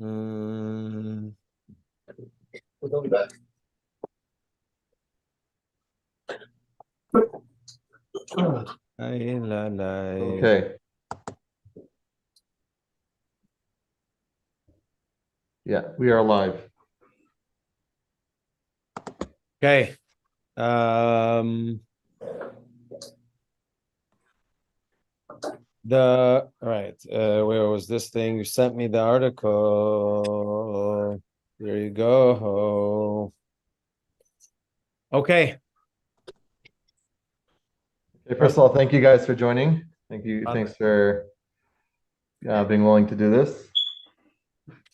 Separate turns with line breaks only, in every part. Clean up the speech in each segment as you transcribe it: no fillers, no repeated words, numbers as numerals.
Mm.
We'll be back.
Okay. Yeah, we are live.
Okay. Where was this thing? You sent me the article. There you go. Okay.
First of all, thank you guys for joining. Thank you. Thanks for being willing to do this.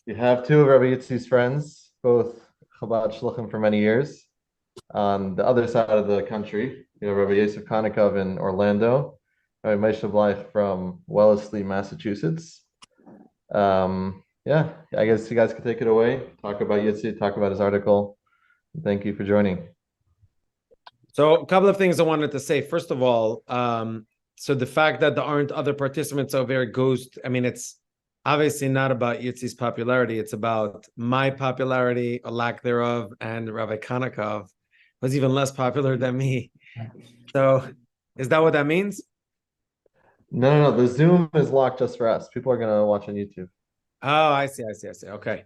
You have two of Rabbi Yitzi's friends, both Chabad Shluchim for many years. On the other side of the country, you have Rabbi Yosef Konikov in Orlando, Rabbi Moshe Bleich from Wellesley, Massachusetts. Yeah, I guess you guys can take it away, talk about Yitzi, talk about his article. Thank you for joining.
So a couple of things I wanted to say. First of all, so the fact that there aren't other participants over here goes, it's obviously not about Yitzi's popularity. It's about my popularity, or lack thereof, and Rabbi Konikov was even less popular than me. So is that what that means?
No. The Zoom is locked just for us. People are going to watch on YouTube.
Oh, I see. Okay.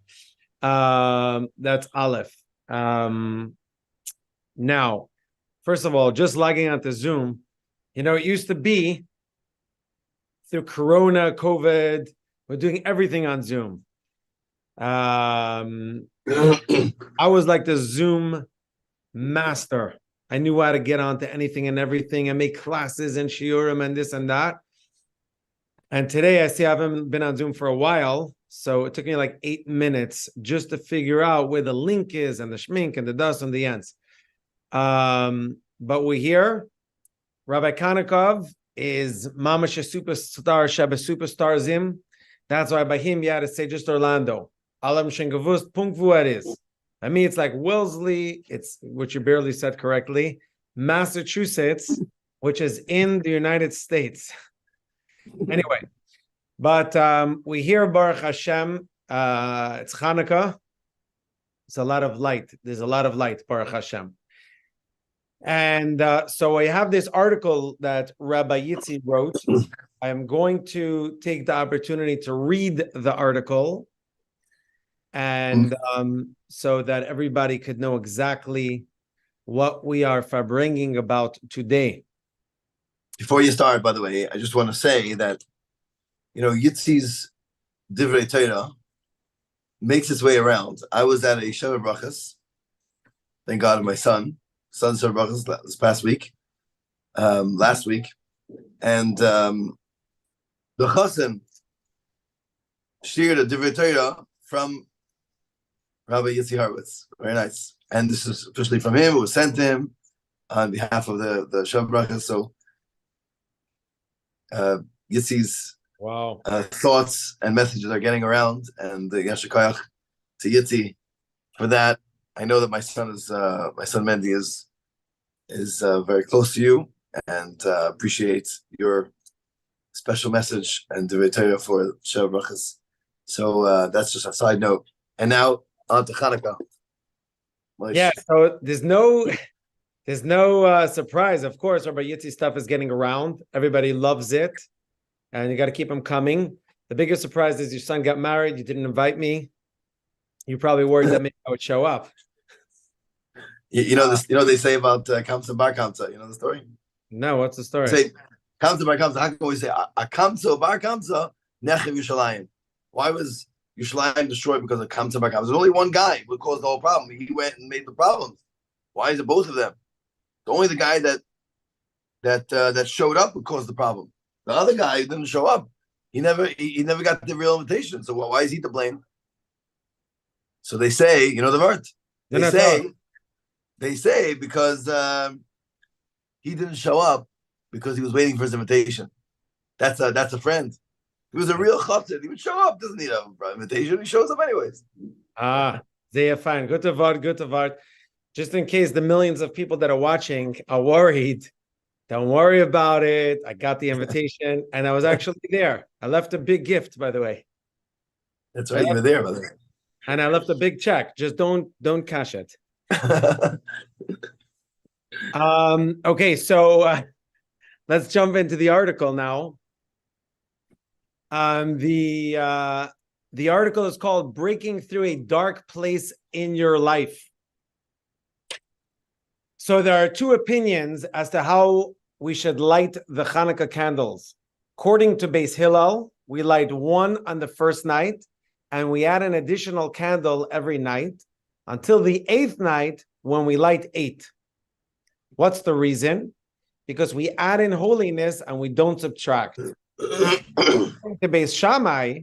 That's Aleph. Now, first of all, just logging onto Zoom, it used to be through Corona, COVID, we're doing everything on Zoom. I was like the Zoom master. I knew how to get onto anything and everything and make classes and shiurim and this and that. And today I haven't been on Zoom for a while. So it took me like 8 minutes just to figure out where the link is and the shmink and the dust and the ends. But we're here. Rabbi Konikov is Mamash superstar, Shabbos superstar Zim. That's why by him you had to say just Orlando. Alam Shengavust Punkvu it is. I mean, it's like Wellesley, it's which you barely said correctly, Massachusetts, which is in the United States. Anyway, but we hear Baruch Hashem, it's Hanukkah. It's a lot of light. There's a lot of light, Baruch Hashem. And so I have this article that Rabbi Yitzi wrote. I'm going to take the opportunity to read the article, and so that everybody could know exactly what we are bringing about today.
Before you start, by the way, I just want to say that, Yitzi's Divrei Torah makes its way around. I was at a Shabbat Brachas, thank God, my son's Shabbat Brachas this past week, last week, and the Chassan shared a Divrei Torah from Rabbi Yitzi Hurwitz. Very nice. And this is officially from him. It was sent to him on behalf of the Shabbat Brachas. So Yitzi's thoughts and messages are getting around, and the Yasher Koyach to Yitzi for that. I know that my son Mendy is very close to you, and appreciate your special message and Divrei Torah for Shabbat Brachas. So that's just a side note. And now on to Chanukah.
Yeah, so there's no surprise. Of course, Rabbi Yitzi stuff is getting around. Everybody loves it, and you got to keep them coming. The biggest surprise is your son got married. You didn't invite me. You probably worried that maybe I would show up.
You know this. You know they say about Kamsa Bar Kamsa. You know the story?
No, what's the story?
Say Kamsa Bar Kamsa. I can always say a Kamsa Bar Kamsa Nechev Yerushalayim. Why was Yerushalayim destroyed because of Kamsa Bar Kamsa? There's only one guy who caused the whole problem. He went and made the problems. Why is it both of them? The only the guy that showed up who caused the problem. The other guy who didn't show up, he never got the real invitation. So why is he to blame? So they say, you know the word. They say because he didn't show up because he was waiting for his invitation. That's a friend. He was a real chassid. He would show up. Doesn't need an invitation. He shows up anyways.
They are fine. Good to vart. Just in case the millions of people that are watching are worried, don't worry about it. I got the invitation, and I was actually there. I left a big gift, by the way.
That's right. You were there, brother.
And I left a big check. Just don't cash it. Okay, so let's jump into the article now. The article is called "Breaking Through a Dark Place in Your Life." So there are two opinions as to how we should light the Hanukkah candles. According to Beis Hillel, we light one on the first night, and we add an additional candle every night until the 8th night when we light 8. What's the reason? Because we add in holiness and we don't subtract. According to Beis Shammai,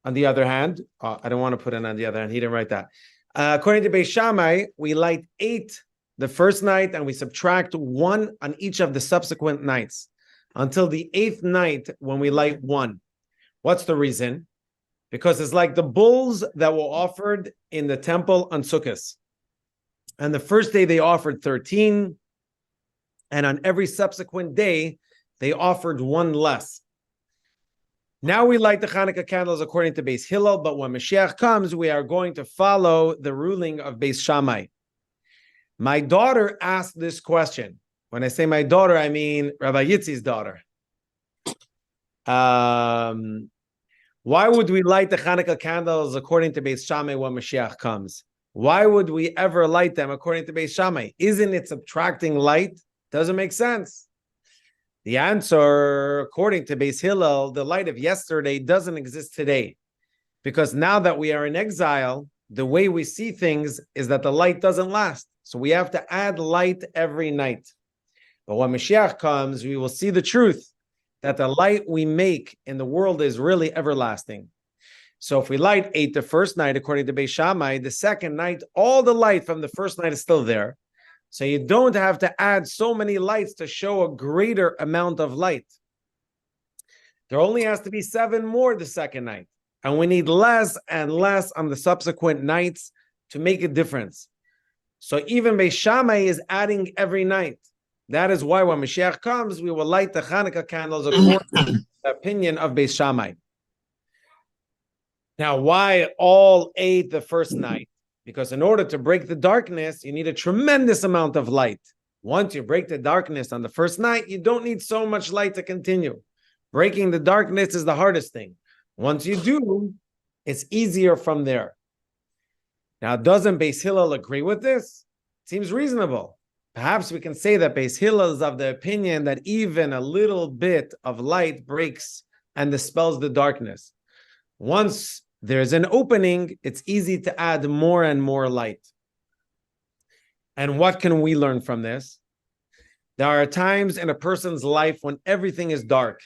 on the other hand, I don't want to put it on the other hand, he didn't write that. According to Beis Shammai, we light 8 the first night and we subtract 1 on each of the subsequent nights until the 8th night when we light 1. What's the reason? Because it's like the bulls that were offered in the temple on Sukkos. And the first day they offered 13, and on every subsequent day, they offered 1 less. Now we light the Hanukkah candles according to Beis Hillel, but when Moshiach comes, we are going to follow the ruling of Beis Shammai. My daughter asked this question. When I say my daughter, I mean Rabbi Yitzi's daughter. Why would we light the Hanukkah candles according to Beis Shammai when Moshiach comes? Why would we ever light them according to Beis Shammai? Isn't it subtracting light? Doesn't make sense. The answer, according to Beis Hillel, the light of yesterday doesn't exist today. Because now that we are in exile, the way we see things is that the light doesn't last. So we have to add light every night. But when Moshiach comes, we will see the truth that the light we make in the world is really everlasting. So if we light 8 the first night, according to Beis Shammai, the second night, all the light from the first night is still there. So you don't have to add so many lights to show a greater amount of light. There only has to be 7 more the second night. And we need less and less on the subsequent nights to make a difference. So even Beis Shammai is adding every night. That is why when Mashiach comes, we will light the Hanukkah candles according to the opinion of Beis Shammai. Now, why all 8 the first night? Because in order to break the darkness, you need a tremendous amount of light. Once you break the darkness on the first night, you don't need so much light to continue. Breaking the darkness is the hardest thing. Once you do, it's easier from there. Now, doesn't Beis Hillel agree with this? Seems reasonable. Perhaps we can say that Beis Hillel is of the opinion that even a little bit of light breaks and dispels the darkness. Once there's an opening, it's easy to add more and more light. And what can we learn from this? There are times in a person's life when everything is dark,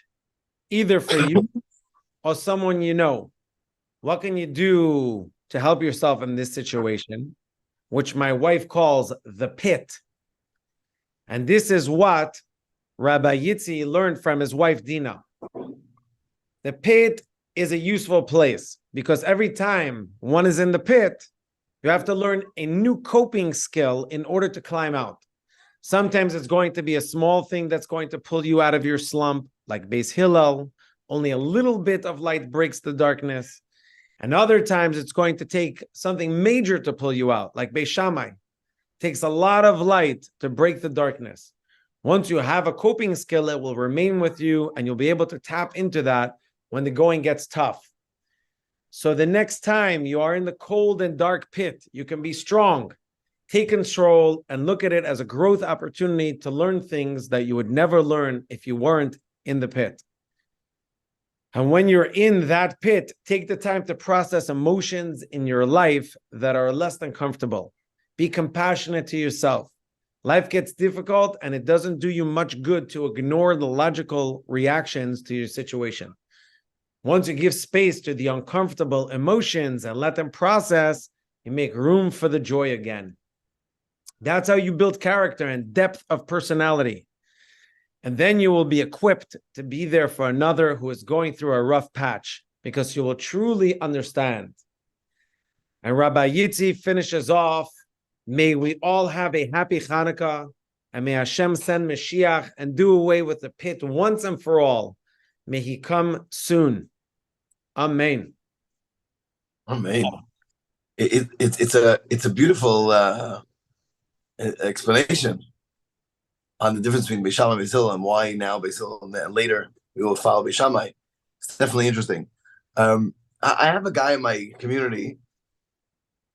either for you or someone you know. What can you do to help yourself in this situation, which my wife calls the pit? And this is what Rabbi Yitzi learned from his wife, Dina. The pit is a useful place because every time one is in the pit, you have to learn a new coping skill in order to climb out. Sometimes it's going to be a small thing that's going to pull you out of your slump, like Beis Hillel. Only a little bit of light breaks the darkness. And other times it's going to take something major to pull you out, like Beis Shammai. It takes a lot of light to break the darkness. Once you have a coping skill, it will remain with you and you'll be able to tap into that when the going gets tough. So the next time you are in the cold and dark pit, you can be strong, take control, and look at it as a growth opportunity to learn things that you would never learn if you weren't in the pit. And when you're in that pit, take the time to process emotions in your life that are less than comfortable. Be compassionate to yourself. Life gets difficult and it doesn't do you much good to ignore the logical reactions to your situation. Once you give space to the uncomfortable emotions and let them process, you make room for the joy again. That's how you build character and depth of personality. And then you will be equipped to be there for another who is going through a rough patch because you will truly understand. And Rabbi Yitzi finishes off, may we all have a happy Hanukkah, and may Hashem send Moshiach and do away with the pit once and for all. May he come soon. Amen.
I mean, it's a beautiful explanation on the difference between Beis Shammai and Beis Hillel and why now Beis Hillel and later we will follow Beis Shammai. It's definitely interesting. I have a guy in my community.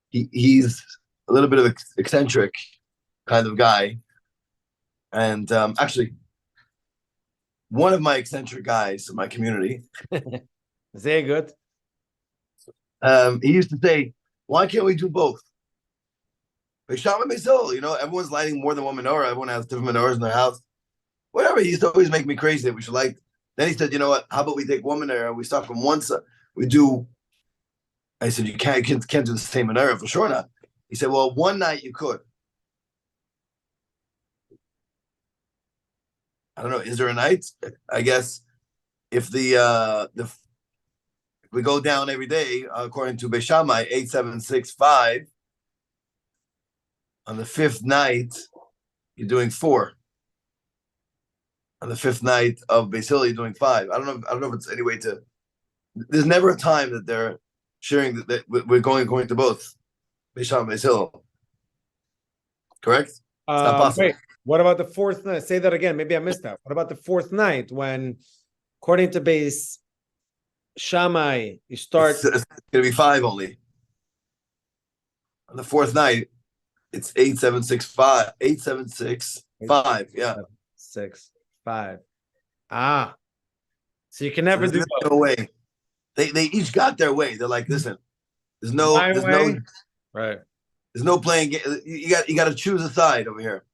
He's a little bit of eccentric kind of guy, and actually, one of my eccentric guys in my community.
Very good.
He used to say, "Why can't we do both?" Beis Shammai, Beis Hillel, everyone's lighting more than one menorah. Everyone has different menorahs in their house. Whatever. He used to always make me crazy that we should light. Then he said, "You know what? How about we take one menorah? We start from one side. We do." I said, "You can't do the same menorah for sure not." He said, "Well, one night you could." I don't know. Is there a night? I guess if if we go down every day according to Beis Shammai 8765. On the fifth night, you're doing 4. On the fifth night of Beis Hillel, you're doing 5. I don't know if it's any way to. There's never a time that they're sharing that we're going according to both Beis Shammai and Beis Hillel. Correct? It's not possible.
Wait, what about the fourth night? Say that again. Maybe I missed that. What about the fourth night when, according to Beis Shammai, you start?
It's going to be 5 only. On the fourth night, it's 8765. 8765. Yeah.
6, 5. So you can never do both.
No way. They each got their way. They're like, listen, there's no
right.
There's no playing game. You got to choose a side over here.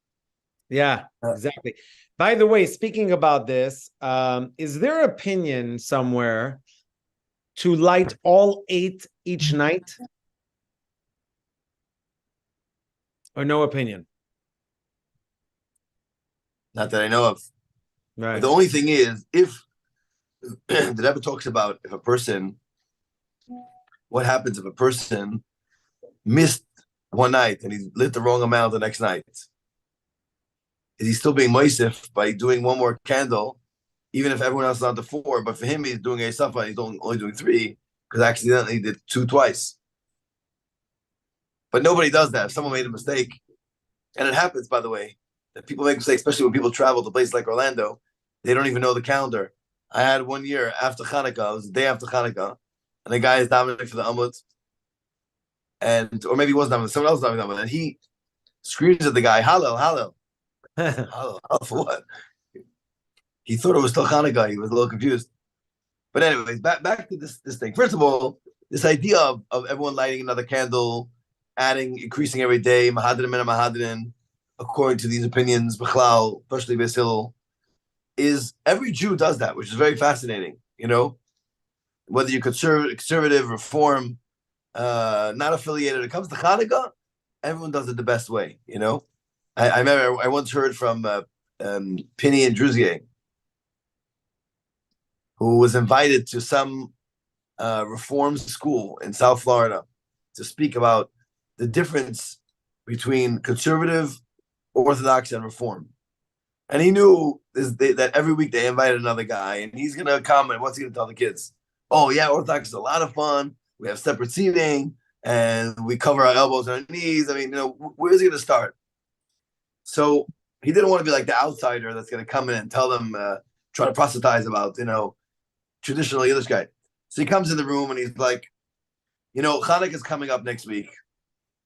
Yeah, exactly. By the way, speaking about this, is there opinion somewhere to light all 8 each night? Or no opinion?
Not that I know of.
Right.
But the only thing is, if the Rebbe talks about what happens if a person missed one night and he lit the wrong amount the next night? Is he still being Moshe by doing one more candle, even if everyone else is on the 4? But for him, he's doing a safa, he's only doing 3 because accidentally he did 2 twice. But nobody does that. If someone made a mistake, and it happens, by the way, that people make mistakes, especially when people travel to places like Orlando, they don't even know the calendar. I had one year after Hanukkah, it was the day after Hanukkah, and the guy is dominating for the Amud, or maybe he wasn't dominating, someone else was dominating, and he screams at the guy, Hallel, Hallel. Hallel for what? He thought it was still Hanukkah. He was a little confused. But anyways, back to this thing. First of all, this idea of everyone lighting another candle, increasing every day, Mahadrin and Mahadrin, according to these opinions, Bechlal, especially Beis Hillel, is every Jew does that, which is very fascinating. Whether you're conservative, reform, not affiliated, when it comes to Hanukkah, everyone does it the best way. I remember I once heard from Pinney and Druzier, who was invited to some reform school in South Florida to speak about the difference between conservative, Orthodox, and Reform. And he knew that every week they invited another guy, and he's going to come, and what's he going to tell the kids? Oh, yeah, Orthodox is a lot of fun. We have separate seating, and we cover our elbows and our knees. I mean, where's he going to start? So he didn't want to be like the outsider that's going to come in and tell them, try to proselytize about, traditional Yiddish guy. So he comes in the room, and he's like, Hanukkah is coming up next week.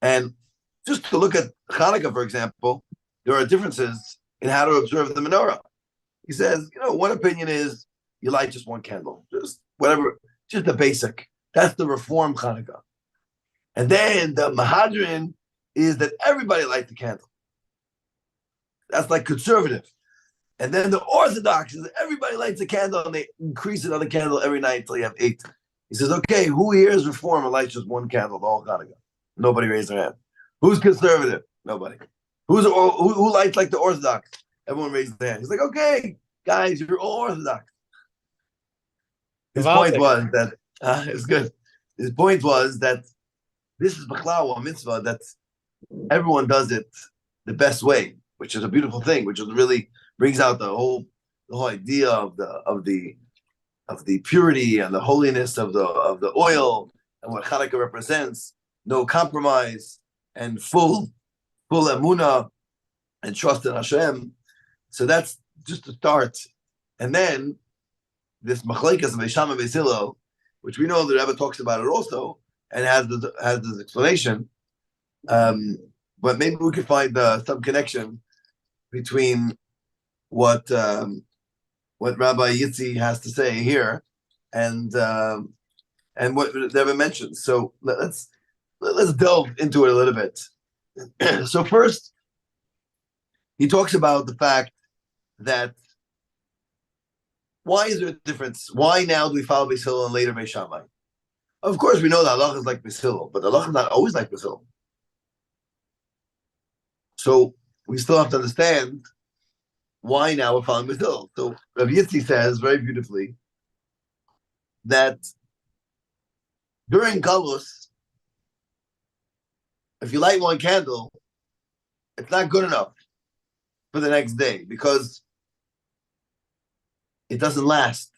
And just to look at Hanukkah, for example, there are differences in how to observe the menorah. He says, one opinion is you light just one candle, just whatever, just the basic. That's the Reform Hanukkah. And then the Mahadrin is that everybody light the candle. That's like conservative. And then the Orthodox is that everybody lights a candle and they increase another candle every night until you have 8. He says, okay, who here is Reform and lights just one candle the whole Hanukkah? Nobody raised their hand. Who's conservative? Nobody. Who lights like the Orthodox? Everyone raised their hand. He's like, okay, guys, you're all Orthodox. His point was that it's good. His point was that this is Bechlal, a mitzvah that everyone does it the best way, which is a beautiful thing, which really brings out the whole idea of the purity and the holiness of the oil and what Hanukkah represents, no compromise and full emunah and trust in Hashem. So that's just a start. And then this machlekes of Beis Shammai and Beis Hillel, which we know the Rebbe talks about it also, and has this explanation. But maybe we could find some connection between what Rabbi Yitzi has to say here and what the Rebbe mentions. So let's delve into it a little bit. So first, he talks about the fact that why is there a difference? Why now do we follow Beis Hillel and later Beis Shammai? Of course, we know that halacha is like Beis Hillel, but the halacha is not always like Beis Hillel. So we still have to understand why now we're following Beis Hillel. So Rabbi Yitzi says very beautifully that during Galus, if you light one candle, it's not good enough for the next day because it doesn't last.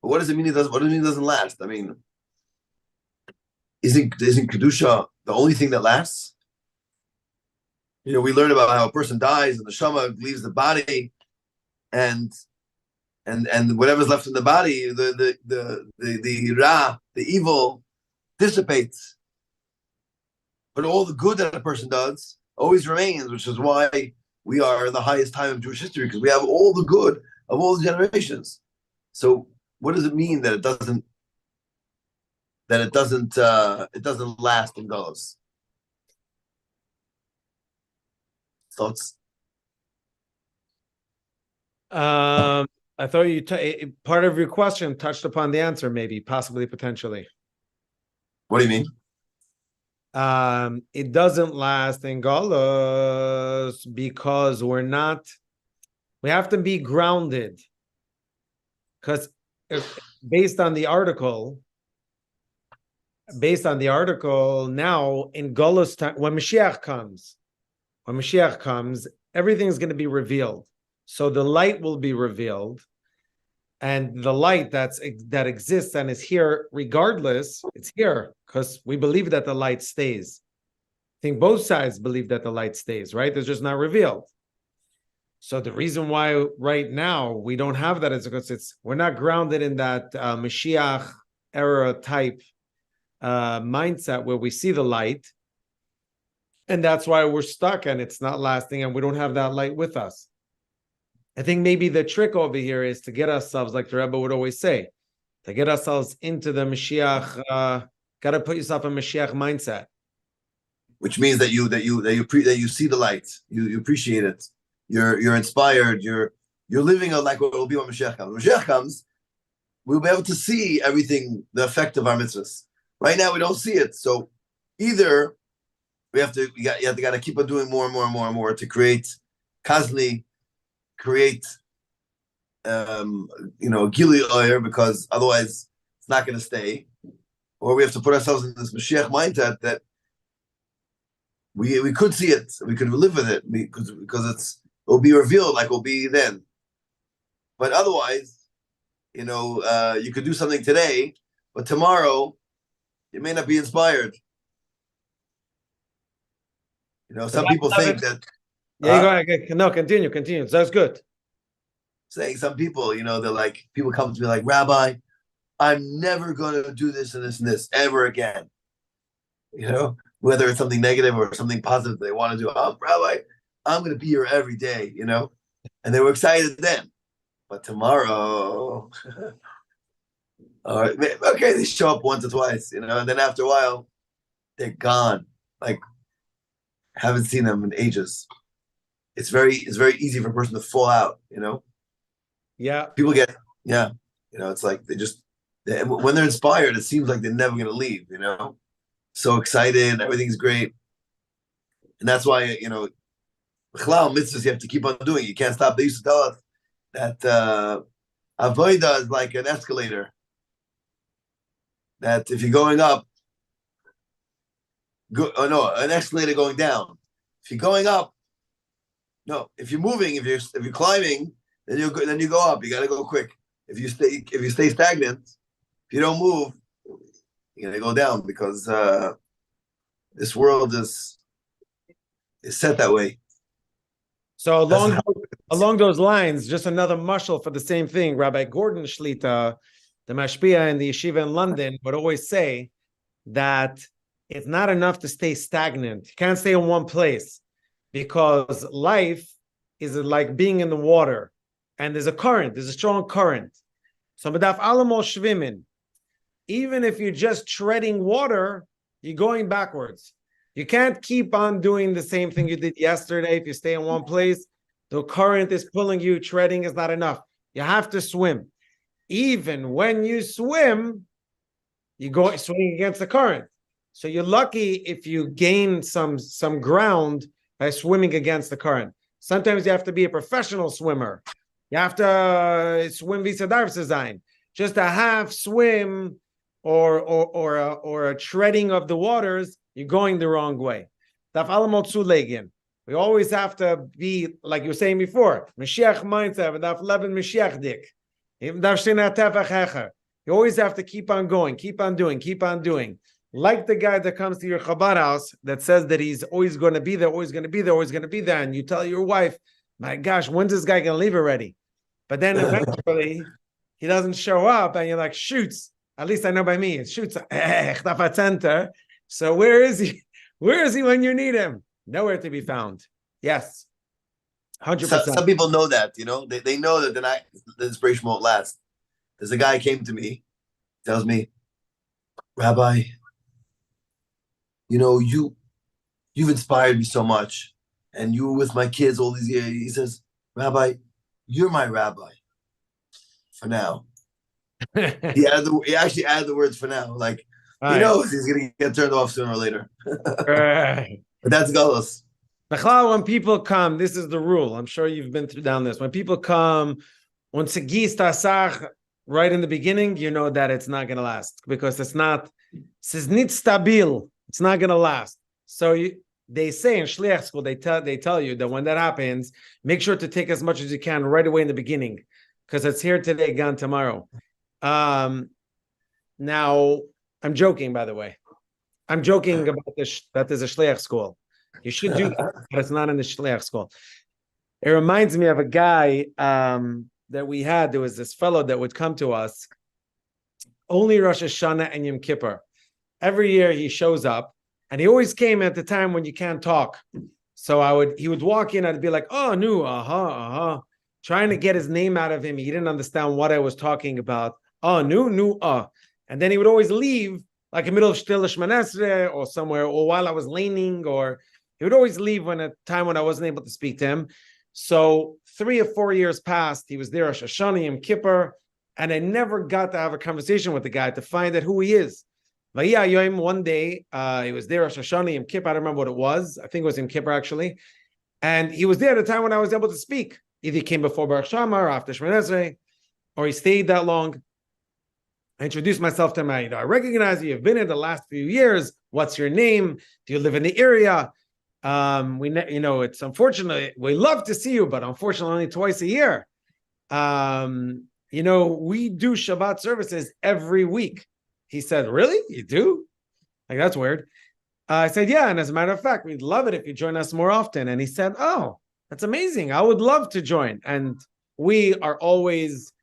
But what does it mean? What does it mean it doesn't last? I mean, isn't kedusha the only thing that lasts? You know, we learn about how a person dies and the shama leaves the body, and whatever's left in the body, the ra, the evil, dissipates. But all the good that a person does always remains, which is why we are in the highest time of Jewish history, because we have all the good of all the generations. So what does it mean that it doesn't last in Galus? Thoughts?
I thought you part of your question touched upon the answer, maybe, possibly, potentially.
What do you mean?
It doesn't last in Galus because we have to be grounded. Because based on the article, now in Galus time, when Moshiach comes, everything's going to be revealed. So the light will be revealed, and the light that exists and is here regardless, it's here because we believe that the light stays. I think both sides believe that the light stays, right? It's just not revealed. So the reason why right now we don't have that is because we're not grounded in that Moshiach era type mindset where we see the light, and that's why we're stuck and it's not lasting and we don't have that light with us. I think maybe the trick over here is to get ourselves, like the Rebbe would always say, to get ourselves into the Moshiach. Got to put yourself in Moshiach mindset,
which means that you see the light, you appreciate it, you're inspired, you're living like what will be when Moshiach comes. When Moshiach comes, we'll be able to see everything, the effect of our mitzvahs. Right now, we don't see it. So either you got to keep on doing more and more and more and more to constantly create gili oyer, because otherwise it's not going to stay. Or we have to put ourselves in this Mashiach mindset that we could see it, we could live with it because it'll be revealed like it'll be then. But otherwise, you could do something today, but tomorrow you may not be inspired. Some people think that.
Yeah, go ahead. No, continue. That's good.
Saying some people, they're like, people come to me like, Rabbi, I'm never going to do this and this and this ever again. Whether it's something negative or something positive they want to do. Rabbi, I'm going to be here every day, and they were excited then. But tomorrow, all right, okay, they show up once or twice, and then after a while, they're gone. Like, haven't seen them in ages. It's very easy for a person to fall out,
Yeah.
People get, it's like when they're inspired, it seems like they're never going to leave, So excited, everything's great. And that's why, B'chlal mitzvahs you have to keep on doing. You can't stop. They used to tell us that avodah is like an escalator. That if you're going up, an escalator going down. If you're going up, no. If you're moving, if you're climbing, then you go up. You got to go quick. If you stay stagnant, if you don't move, you're gonna go down because this world is set that way.
So along those lines, just another mashal for the same thing. Rabbi Gordon Shlita, the mashpia in the yeshiva in London, would always say that it's not enough to stay stagnant. You can't stay in one place because life is like being in the water, and there's a current. There's a strong current. So medaf alamol shvimin. Even if you're just treading water, you're going backwards. You can't keep on doing the same thing you did yesterday. If you stay in one place, the current is pulling you. Treading is not enough. You have to swim. Even when you swim, you go swimming against the current. So you're lucky if you gain some ground by swimming against the current. Sometimes you have to be a professional swimmer. You have to swim visadarv design. Just a half swim or a treading of the waters, you're going the wrong way. We always have to be, like you were saying before, Moshiach mindset, daf leben Moshiach dik. You always have to keep on going, keep on doing. Like the guy that comes to your Chabad house that says that he's always going to be there, and you tell your wife, my gosh, when's this guy going to leave already? But then eventually he doesn't show up, and you're like, shoots. At least I know by me, it shoots. So where is he? Where is he when you need him? Nowhere to be found. Yes, 100%.
Some people know that, they know that the inspiration won't last. There's a guy came to me, tells me, Rabbi, you've inspired me so much, and you were with my kids all these years. He says, Rabbi, you're my rabbi for now. He actually added the words for now. Like, he knows he's going to get turned off sooner or later. But that's galus.
When people come, this is the rule. I'm sure you've been down this. When people come, right in the beginning, you know that it's not going to last because it's not stabil. It's not going to last. So they say in Shliach school, they tell you that when that happens, make sure to take as much as you can right away in the beginning because it's here today, gone tomorrow. Now, I'm joking, by the way. I'm joking about this, that there's a Shliach school. You should do that, but it's not in the Shliach school. It reminds me of a guy that we had. There was this fellow that would come to us only Rosh Hashanah and Yom Kippur. Every year he shows up, and he always came at the time when you can't talk. So he would walk in, I'd be like, oh, no, trying to get his name out of him. He didn't understand what I was talking about. Oh, no. And then he would always leave, like in the middle of Shtil Shmanesre or somewhere, or while I was laning, or he would always leave when a time when I wasn't able to speak to him. So 3 or 4 years passed. He was there, Rosh Hashanah, Yom Kippur, and I never got to have a conversation with the guy to find out who he is. One day, he was there, Rosh Hashanah, Yom Kippur. I don't remember what it was. I think it was Yom Kippur, actually. And he was there at a time when I was able to speak. Either he came before Baruch Shama or after Shemini Esrei, or he stayed that long. I introduced myself to him. I recognize you. You've been here the last few years. What's your name? Do you live in the area? It's unfortunate. We love to see you, but unfortunately only twice a year. We do Shabbat services every week. He said, really? You do? Like, that's weird. I said, yeah. And as a matter of fact, we'd love it if you join us more often. And he said, oh, that's amazing. I would love to join. And we are always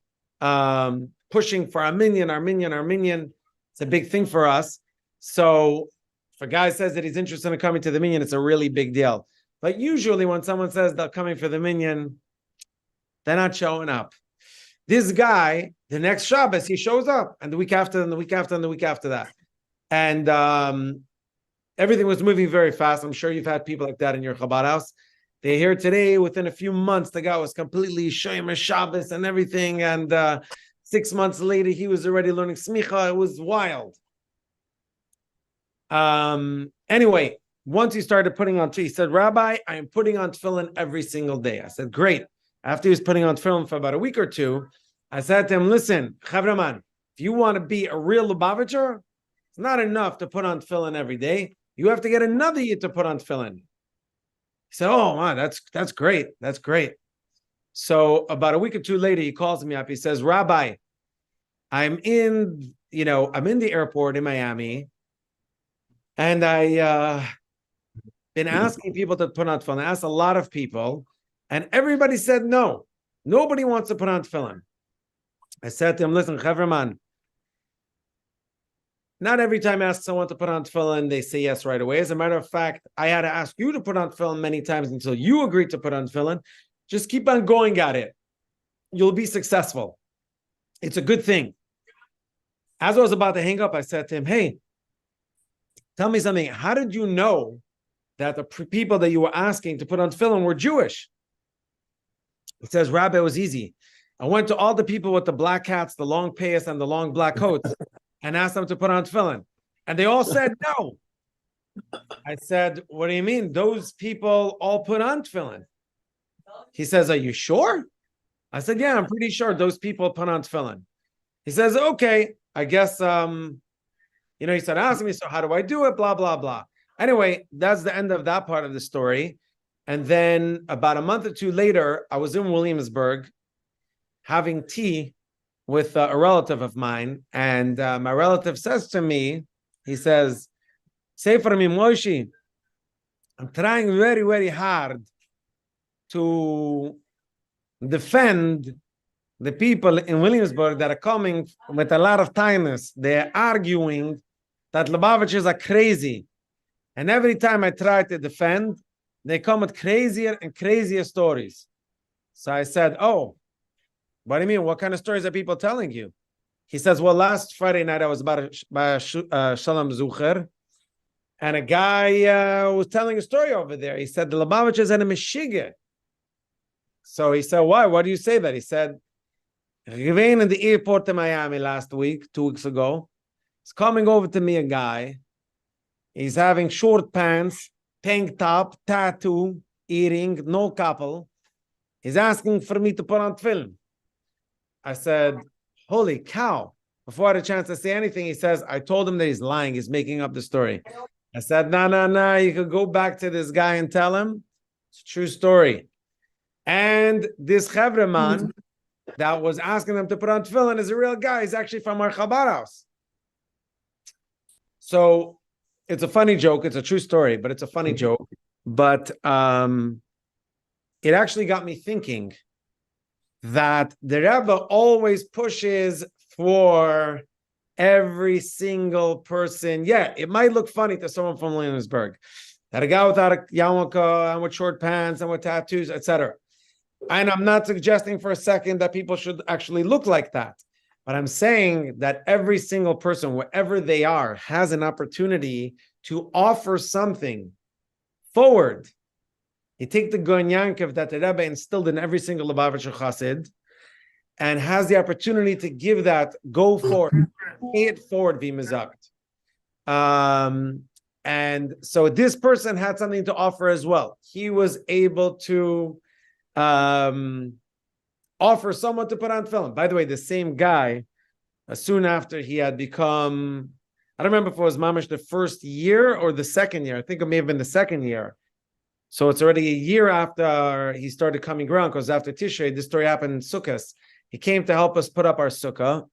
pushing for Armenian. It's a big thing for us. So if a guy says that he's interested in coming to the minyan, it's a really big deal. But usually when someone says they're coming for the minyan, they're not showing up. This guy, the next Shabbos, he shows up, and the week after, and the week after, and the week after that. And everything was moving very fast. I'm sure you've had people like that in your Chabad house. They're here today. Within a few months, the guy was completely Shomer Shabbos and everything. And 6 months later, he was already learning Smicha. It was wild. Anyway, once he started putting on, he said, Rabbi, I am putting on tefillin every single day. I said, great. After he was putting on tefillin for about a week or two, I said to him, listen, Chavraman, if you want to be a real Lubavitcher, it's not enough to put on tefillin every day. You have to get another year to put on tefillin. He said, oh, wow, that's great. That's great. So about a week or two later, he calls me up. He says, Rabbi, I'm in I'm in the airport in Miami, and I been asking people to put on tefillin. I asked a lot of people, and everybody said no. Nobody wants to put on tefillin. I said to him, listen, Chevraman, not every time I ask someone to put on tefillin, they say yes right away. As a matter of fact, I had to ask you to put on tefillin many times until you agreed to put on tefillin. Just keep on going at it. You'll be successful. It's a good thing. As I was about to hang up, I said to him, hey, tell me something. How did you know that the people that you were asking to put on tefillin were Jewish? He says, Rabbi, it was easy. I went to all the people with the black hats, the long payas, and the long black coats and asked them to put on tefillin. And they all said no. I said, what do you mean? Those people all put on tefillin. He says, are you sure? I said, yeah, I'm pretty sure those people put on tefillin. He says, okay, I guess, he started asking me, so how do I do it? Blah, blah, blah. Anyway, that's the end of that part of the story. And then about a month or two later, I was in Williamsburg having tea with a relative of mine. And my relative says to me, he says, say for me, Moshe, I'm trying very, very hard to defend the people in Williamsburg that are coming with a lot of kindness. They're arguing that Lubavitchers are crazy. And every time I try to defend, they come with crazier and crazier stories. So I said, oh, what do you mean? What kind of stories are people telling you? He says, well, last Friday night, I was by Shalom Zucher, and a guy was telling a story over there. He said, the Lubavitchers are in a Meshigah. So he said, why? Why do you say that? He said, Reuven in the airport in Miami last week, 2 weeks ago, is coming over to me, a guy. He's having short pants, tank top, tattoo, earring, no couple. He's asking for me to put on tefillin. I said, holy cow. Before I had a chance to say anything, he says, I told him that he's lying. He's making up the story. I said, no. You could go back to this guy and tell him. It's a true story. And this Chevraman that was asking them to put on tefillin is a real guy. He's actually from our Chabad house. So it's a funny joke. It's a true story, but it's a funny joke. But it actually got me thinking that the Rebbe always pushes for every single person. Yeah, it might look funny to someone from Williamsburg, that a guy without a yarmulke and with short pants and with tattoos, etc. And I'm not suggesting for a second that people should actually look like that. But I'm saying that every single person, wherever they are, has an opportunity to offer something forward. You take the Gon Yankov that the Rebbe instilled in every single Lubavitcher Chassid and has the opportunity to give that, go forward, pay it forward, v'mizakt. And so this person had something to offer as well. He was able to offer someone to put on tefillin. By the way, the same guy, soon after he had become, I don't remember if it was mamash the first year or the second year. I think it may have been the second year. So it's already a year after he started coming around, because after Tishrei, this story happened in Sukkos. He came to help us put up our sukkah.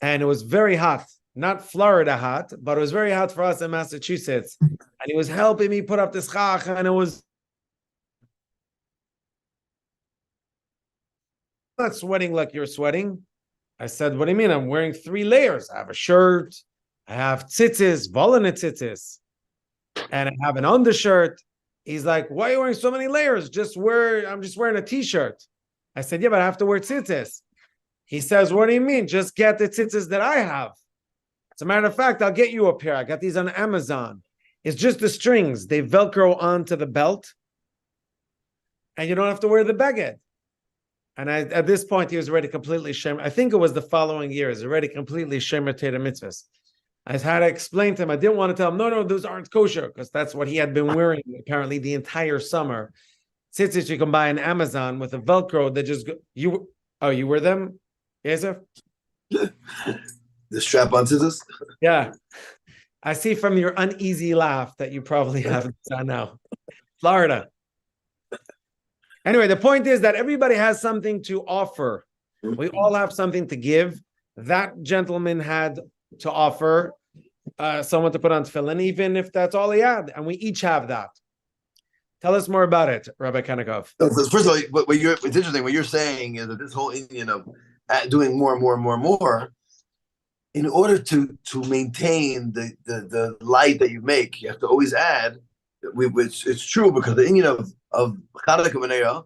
And it was very hot. Not Florida hot, but it was very hot for us in Massachusetts. And he was helping me put up this chach, and it was not sweating like you're sweating. I said, what do you mean? I'm wearing 3 layers. I have a shirt, I have tzitzis, volene tzitzis, and I have an undershirt. He's like, why are you wearing so many layers? I'm just wearing a t-shirt. I said, yeah, but I have to wear tzitzis. He says, what do you mean? Just get the tzitzis that I have. As a matter of fact, I'll get you a pair. I got these on Amazon. It's just the strings. They Velcro onto the belt, and you don't have to wear the beged. And at this point, he was already completely shemer. I think it was the following year. He was already completely shemer Teda mitzvahs. I had to explain to him. I didn't want to tell him, no, those aren't kosher, because that's what he had been wearing apparently the entire summer. Tzitzis you can buy on Amazon with a Velcro that just go. You wear them, Yosef?
The strap-on scissors?
Yeah. I see from your uneasy laugh that you probably have done now. Florida. Anyway, the point is that everybody has something to offer. We all have something to give. that gentleman had to offer someone to put on tefillin, even if that's all he had, and we each have that. Tell us more about it, Rabbi Konikov.
First of all, it's interesting. What you're saying is that this whole Indian of doing more and more and more and more, in order to maintain the light that you make, you have to always add. Which it's true, because the Indian of Hanukkah Menorah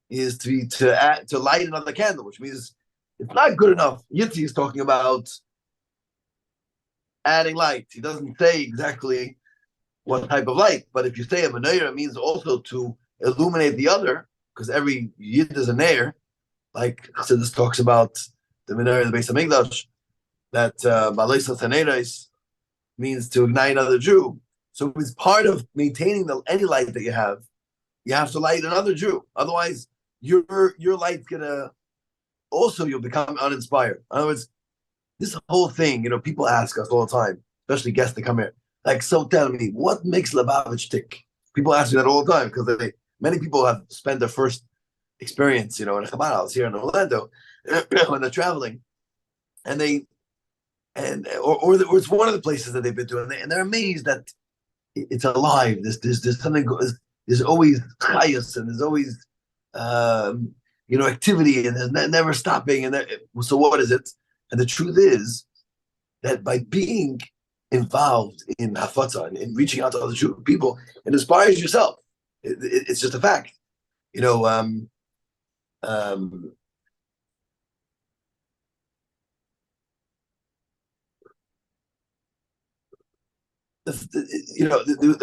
is to light another candle, which means it's not good enough. Yitzi is talking about adding light. He doesn't say exactly what type of light, but if you say a menorah, it means also to illuminate the other, because every yid is a neir. Like so, this talks about the menorah of the Beis Hamikdash, that Baleisas Hanerais means to ignite another Jew. So it's part of maintaining any light that you have to light another Jew. Otherwise, your light's gonna also, you'll become uninspired. In other words, this whole thing, people ask us all the time, especially guests that come here. Like, so tell me, what makes Lubavitch tick? People ask me that all the time, because many people have spent their first experience, in a Chabad house here in Orlando when they're traveling, or it's one of the places that they've been to, and they're amazed that it's alive. There's something. There's always chayus, and there's always activity, and there's never stopping. So what is it? And the truth is that by being involved in hafatza and in reaching out to other people, it inspires yourself. It's just a fact, I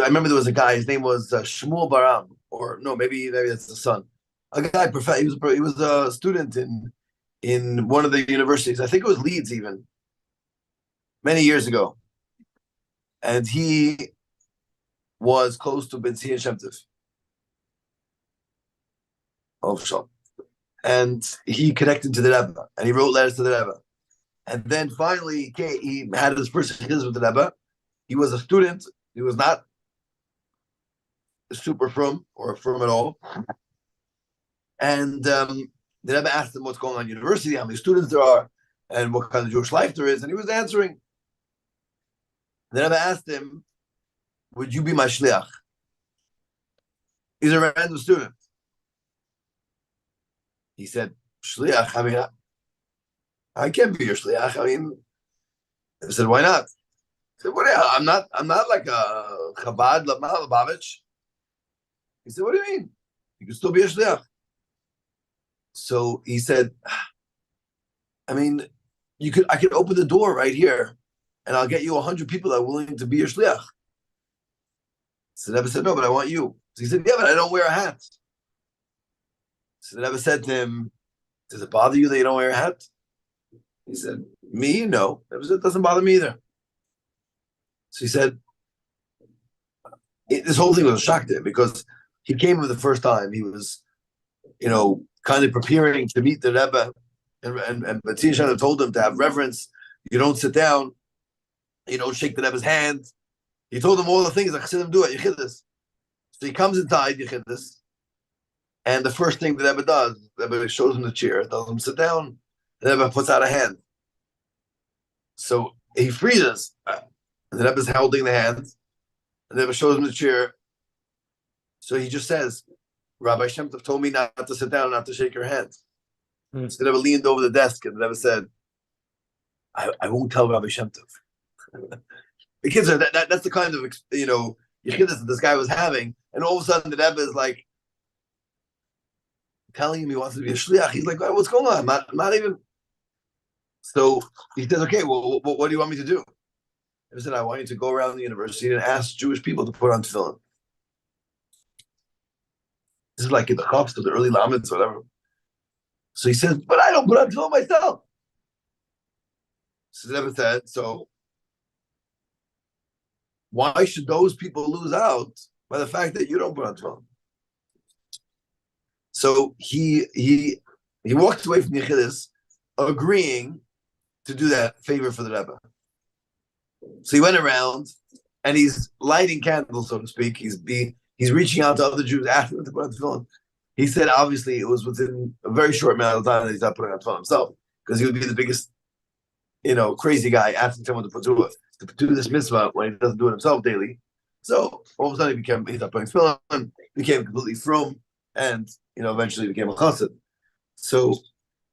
remember there was a guy. His name was Shmuel Baram, or no, maybe that's the son. A guy, he was a student in one of the universities. I think it was Leeds, even many years ago. And he was close to Ben Zion Shem Tov. And he connected to the Rebbe, and he wrote letters to the Rebbe. And then finally, he had his first chizur with the Rebbe. He was a student. He was not super frum or frum at all. And the Rebbe asked him what's going on at university, how many students there are, and what kind of Jewish life there is. And he was answering. The Rebbe asked him, would you be my shliach? He's a random student. He said, shliach, I can't be your shliach. I said, why not? I said, I'm not like a Chabad Lubavitch. He said, what do you mean? You can still be a shliach. So he said, I could open the door right here, and I'll get you 100 people that are willing to be your shliach. So the Rebbe said, no, but I want you. So he said, yeah, but I don't wear a hat. So the Rebbe said to him, does it bother you that you don't wear a hat? He said, me? No. The Rebbe said, it doesn't bother me either. So he said, this whole thing was a shock to him, because he came for the first time. He was, kind of preparing to meet the Rebbe, and Beis Shamai told him to have reverence. You don't sit down. You don't shake the Rebbe's hand. He told him all the things that Chassidim do at Yechidus. So he comes inside Yechidus, and the first thing the Rebbe does, the Rebbe shows him the chair, tells him sit down, and the Rebbe puts out a hand. So he freezes, and the Rebbe's holding the hand, and the Rebbe shows him the chair. So he just says, Rabbi Shem Tov told me not to sit down, not to shake your hand. So the Rebbe leaned over the desk, and the Rebbe said, I won't tell Rabbi Shem Tov. The kids are that's the kind of yechidus that this guy was having, and all of a sudden the Rebbe is like telling him he wants to be a shliach. He's like, what's going on? I'm not even. So he says, okay, well, what do you want me to do? I said, I want you to go around the university and ask Jewish people to put on tefillin. This is like in the Chops to the early Lamets, whatever. So he says, but I don't put on tefillin myself. So the Rebbe said, so why should those people lose out by the fact that you don't put on tefillin? So he walked away from Yechidus, agreeing to do that favor for the Rebbe. So he went around and he's lighting candles, so to speak. He's reaching out to other Jews, asking them to put on tefillin. He said, obviously, it was within a very short amount of time that he's not putting on tefillin himself, because he would be the biggest crazy guy asking someone to do this mitzvah when he doesn't do it himself daily. So all of a sudden he stopped putting tefillin, became completely frum, and eventually became a chassid. So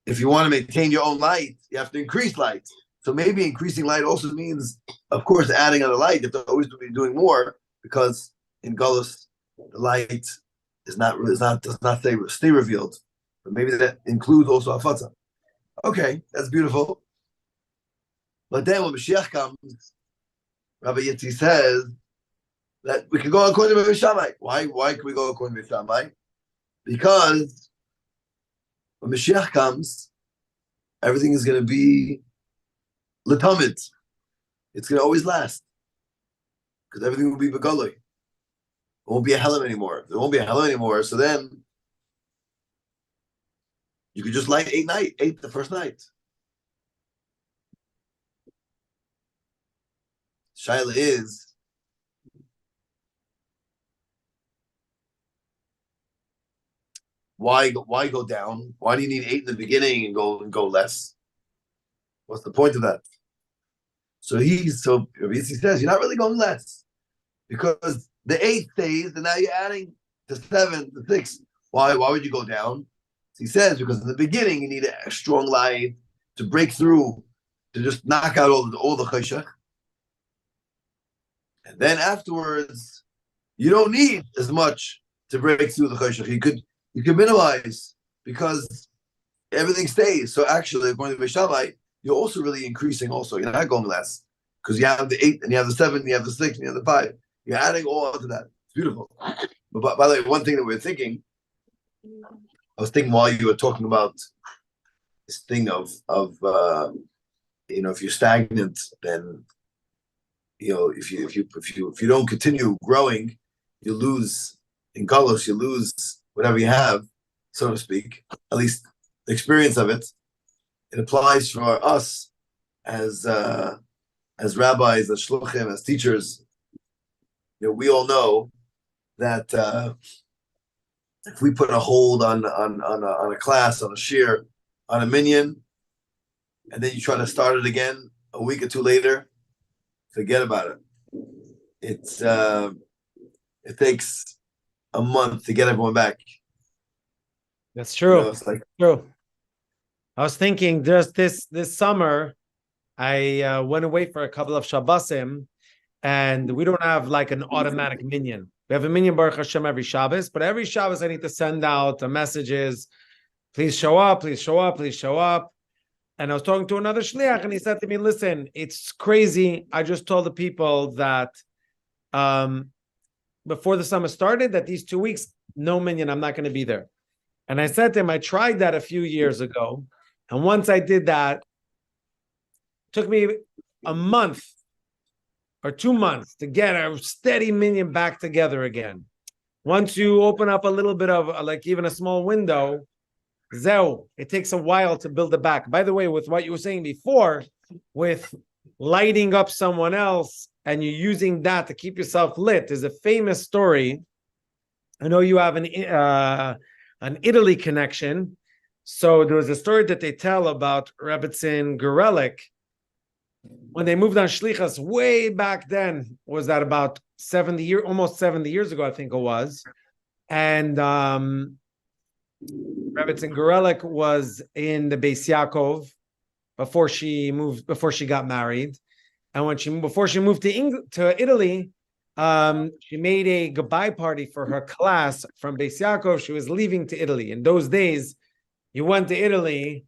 if you want to maintain your own light, you have to increase light. So maybe increasing light also means, of course, adding on the light. You have to always be doing more, because in Galus the light does not stay revealed. But maybe that includes also afatza. Okay, that's beautiful. But then when Moshiach comes, Rabbi Yitzi says that we can go according to Beis Shammai. Why can we go according to Beis Shammai? Because when Moshiach comes, everything is going to be letamid. It's going to always last, because everything will be begoloi. It won't be a helam anymore. There won't be a helam anymore. So then you could just light eight the first night. Shaila is, why go down? Why do you need 8 in the beginning and go less? What's the point of that? So Rabbi Yitzi says you're not really going less, because the 8 stays, and now you're adding to 7, to 6. Why would you go down? So he says because in the beginning you need a strong light to break through, to just knock out all the cheshach. And then afterwards, you don't need as much to break through the cheshach. You can minimize, because everything stays. So actually, according to Beis Shammai, you're also really increasing. Also, you're not going less, because you have the 8, and you have the 7, and you have the 6, and you have the 5. You're adding all onto that. It's beautiful. But by the way, one thing that we're thinking, I was thinking while you were talking about this thing of if you're stagnant, then if you don't continue growing, you lose in Galus, you lose whatever you have, so to speak, at least the experience of it. It applies for us as rabbis, as shluchim, as teachers. We all know that if we put a hold on a class, on a shir, on a minyan, and then you try to start it again a week or two later, forget about it. It takes a month to get everyone back.
That's true.
It's like
true. I was thinking just this summer, I went away for a couple of Shabbosim, and we don't have like an automatic minyan. We have a minyan Baruch Hashem every Shabbos, but every Shabbos I need to send out messages. Please show up, please show up, please show up. And I was talking to another shliach, and he said to me, listen, it's crazy. I just told the people that before the summer started, that these 2 weeks, no minyan, I'm not going to be there. And I said to him, I tried that a few years ago. And once I did that, it took me a month or 2 months to get a steady minyan back together again. Once you open up a little bit of, like even a small window, it takes a while to build it back. By the way, with what you were saying before, with lighting up someone else and you're using that to keep yourself lit, is a famous story. I know you have an Italy connection. So there was a story that they tell about Rebbetzin Gorelik. When they moved on Shlichus way back then, was that about almost 70 years ago, I think it was. And Rebbetzin Gorelik was in the Beis Yaakov before she got married. And before she moved to Italy, she made a goodbye party for her class from Beis Yaakov. She was leaving to Italy. In those days, you went to Italy,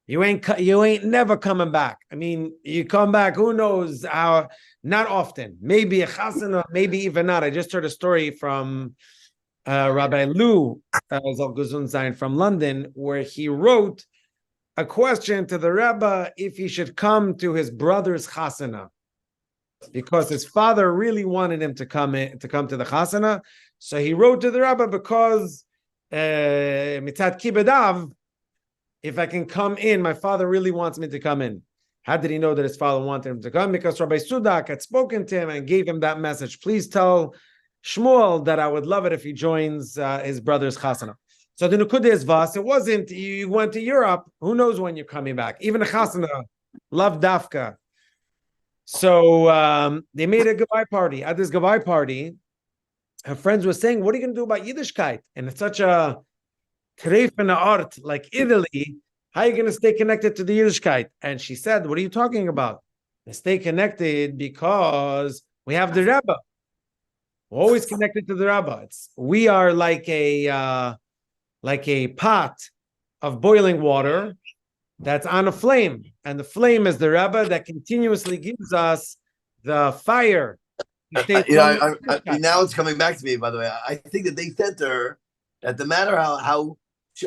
you ain't never coming back. I mean, you come back, who knows how, not often. Maybe a chasana, maybe even not. I just heard a story from Rabbi Lou Zalguzun from London, where he wrote a question to the Rebbe if he should come to his brother's chasana, because his father really wanted him to come to the chasana. So he wrote to the Rebbe because mitzat kibedav, if I can come in, my father really wants me to come in. How did he know that his father wanted him to come? Because Rabbi Sudak had spoken to him and gave him that message. Please tell Shmuel that I would love it if he joins his brother's chasana. So the Nukudah is vas. It wasn't, you went to Europe, who knows when you're coming back. Even a chasana, Love dafka. So they made a goodbye party. At this goodbye party, her friends were saying, what are you going to do about Yiddishkeit? And it's such a treif in the art like Italy. How are you going to stay connected to the Yiddishkeit? And she said, what are you talking about? I stay connected because we have the Rebbe. We're always connected to the Rebbe. We are like a pot of boiling water that's on a flame, and the flame is the Rebbe that continuously gives us the fire.
Now it's coming back to me. By the way, I think that they said to her that no matter how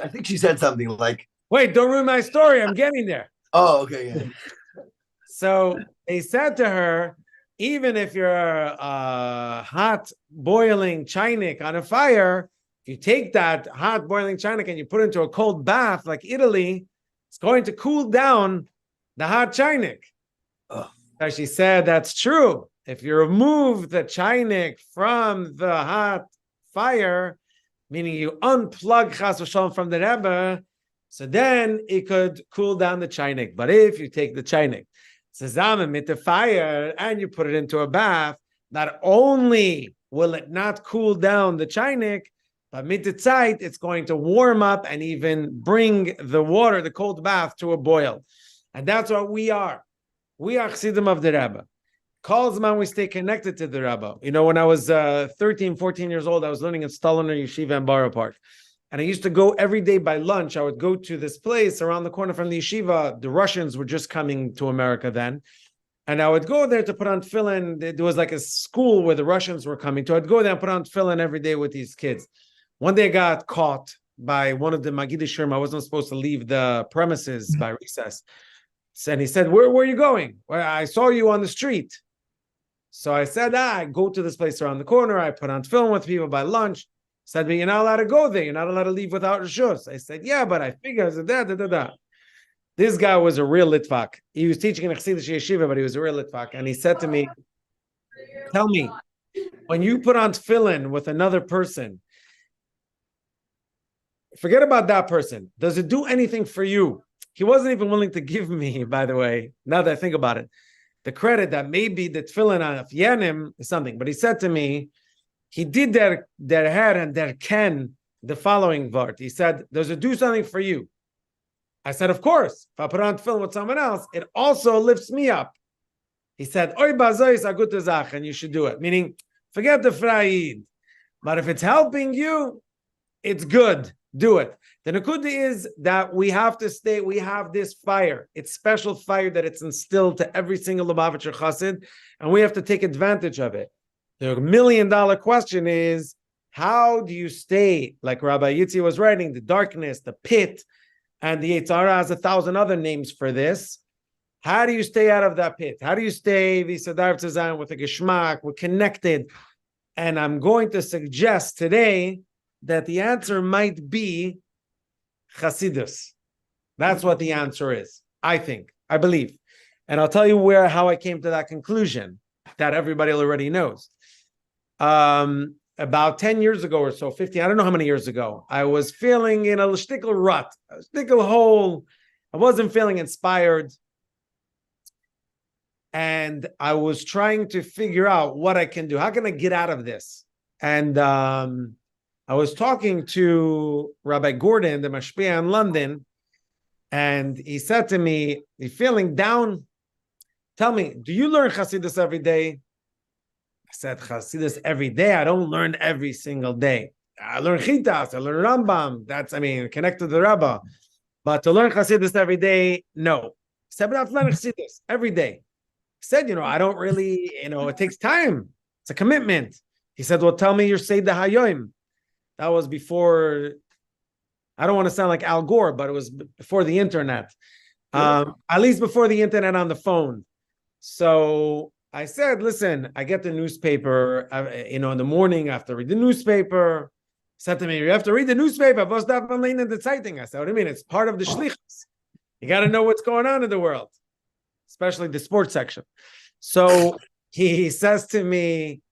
I think she said something like,
"Wait, don't ruin my story. I'm getting there."
Oh, okay. Yeah.
So they said to her, even if you're a hot boiling chainik on a fire, if you take that hot boiling chainik and you put it into a cold bath like Italy, it's going to cool down the hot chainik.
Oh.
So she said, that's true. If you remove the chainik from the hot fire, meaning you unplug chas v'shalom from the Rebbe, so then it could cool down the chainik. But if you take the chainik, zusammen mit the fire, and you put it into a bath, not only will it not cool down the chainik, but mit the zeit, it's going to warm up and even bring the water, the cold bath, to a boil. And that's what we are. We are Chassidim of the Rebbe. Kol zman we stay connected to the Rebbe. You know, when I was 13, 14 years old, I was learning at Stoliner Yeshiva in Borough Park. And I used to go every day by lunch. I would go to this place around the corner from the yeshiva. The Russians were just coming to America then. And I would go there to put on tefillin. There was like a school where the Russians were coming to. I'd go there and put on tefillin every day with these kids. One day I got caught by one of the Magid Sherm. I wasn't supposed to leave the premises by recess. And he said, where are you going? Well, I saw you on the street. So I said, I go to this place around the corner. I put on tefillin with people by lunch. Said, but you're not allowed to go there. You're not allowed to leave without reshus. I said, yeah, but I figured, I said, This guy was a real litvak. He was teaching in a Chassidish yeshiva, but he was a real litvak. And he said to me, tell me, when you put on tefillin with another person, forget about that person. Does it do anything for you? He wasn't even willing to give me, by the way, now that I think about it, the credit that maybe the tefillin on Yanim is something. But he said to me, he did their head and their ken, the following vart. He said, does it do something for you? I said, of course. If I put on tefillin with someone else, it also lifts me up. He said, Oy bazois agut zach, and you should do it. Meaning, forget the frayid. But if it's helping you, it's good. Do it. The nakuda is that we have this fire. It's special fire that it's instilled to every single Lubavitcher Chassid, and we have to take advantage of it. The $1 million question is, how do you stay, like Rabbi Yitzi was writing, the darkness, the pit, and the Yetzer Hara has 1,000 other names for this. How do you stay out of that pit? How do you stay v'sadar tzazan with a geschmack? We're connected. And I'm going to suggest today that the answer might be Chassidus. That's what the answer is, I think, I believe. And I'll tell you how I came to that conclusion that everybody already knows. About 10 years ago or so, 15, I don't know how many years ago, I was feeling in a shtickle rut, a shtickle hole. I wasn't feeling inspired. And I was trying to figure out what I can do. How can I get out of this? And I was talking to Rabbi Gordon, the Mashpia in London, and he said to me, "You're feeling down? Tell me, do you learn Chassidus every day?" I said, Chassidus every day? I don't learn every single day. I learn Chitas, I learn Rambam. Connect to the Rebbe. But to learn Chassidus every day, no. He said, but I've learned Chassidus every day. I said, I don't really, it takes time. It's a commitment. He said, well, tell me your Seder Hayoim. That was before, I don't want to sound like Al Gore, but it was before the internet. At least before the internet on the phone. So I said, listen, I get the newspaper, in the morning after I read the newspaper. He said to me, you have to read the newspaper. I said, what do you mean? It's part of the shlichus. You got to know what's going on in the world, especially the sports section. So he says to me,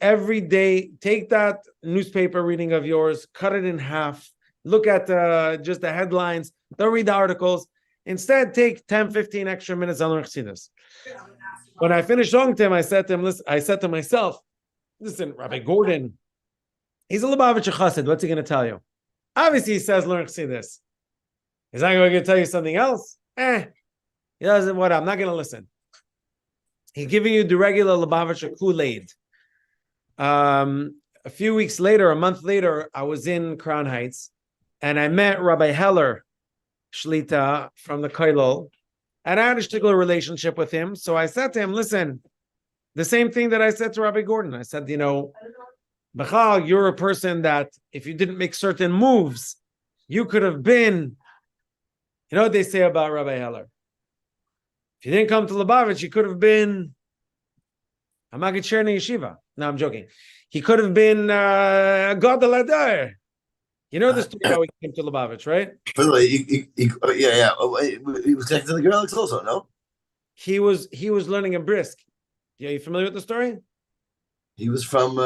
every day, take that newspaper reading of yours, cut it in half, look at just the headlines, don't read the articles. Instead, take 10, 15 extra minutes on Chassidus. When I finished talking to him, I said to him, listen, I said to myself, listen, Rabbi Gordon, he's a Lubavitcher Chassid. What's he going to tell you? Obviously, he says learn Chassidus. He's not going to tell you something else. He doesn't. What? I'm not going to listen. He's giving you the regular Lubavitcher Kool-Aid. A few weeks later, a month later, I was in Crown Heights, and I met Rabbi Heller Shlita from the Koilol, and I had a particular relationship with him. So I said to him, listen, the same thing that I said to Rabbi Gordon. I said, Bechal, you're a person that if you didn't make certain moves, you could have been, you know what they say about Rabbi Heller? If you didn't come to Lubavitch, you could have been a Maggid Sher in yeshiva. No, I'm joking. He could have been Gadol Adar. You know the story how he came to Lubavitch, right?
By the way, he was connected to the Gerlix also, no?
He was learning in Brisk. Yeah, you familiar with the story?
He was from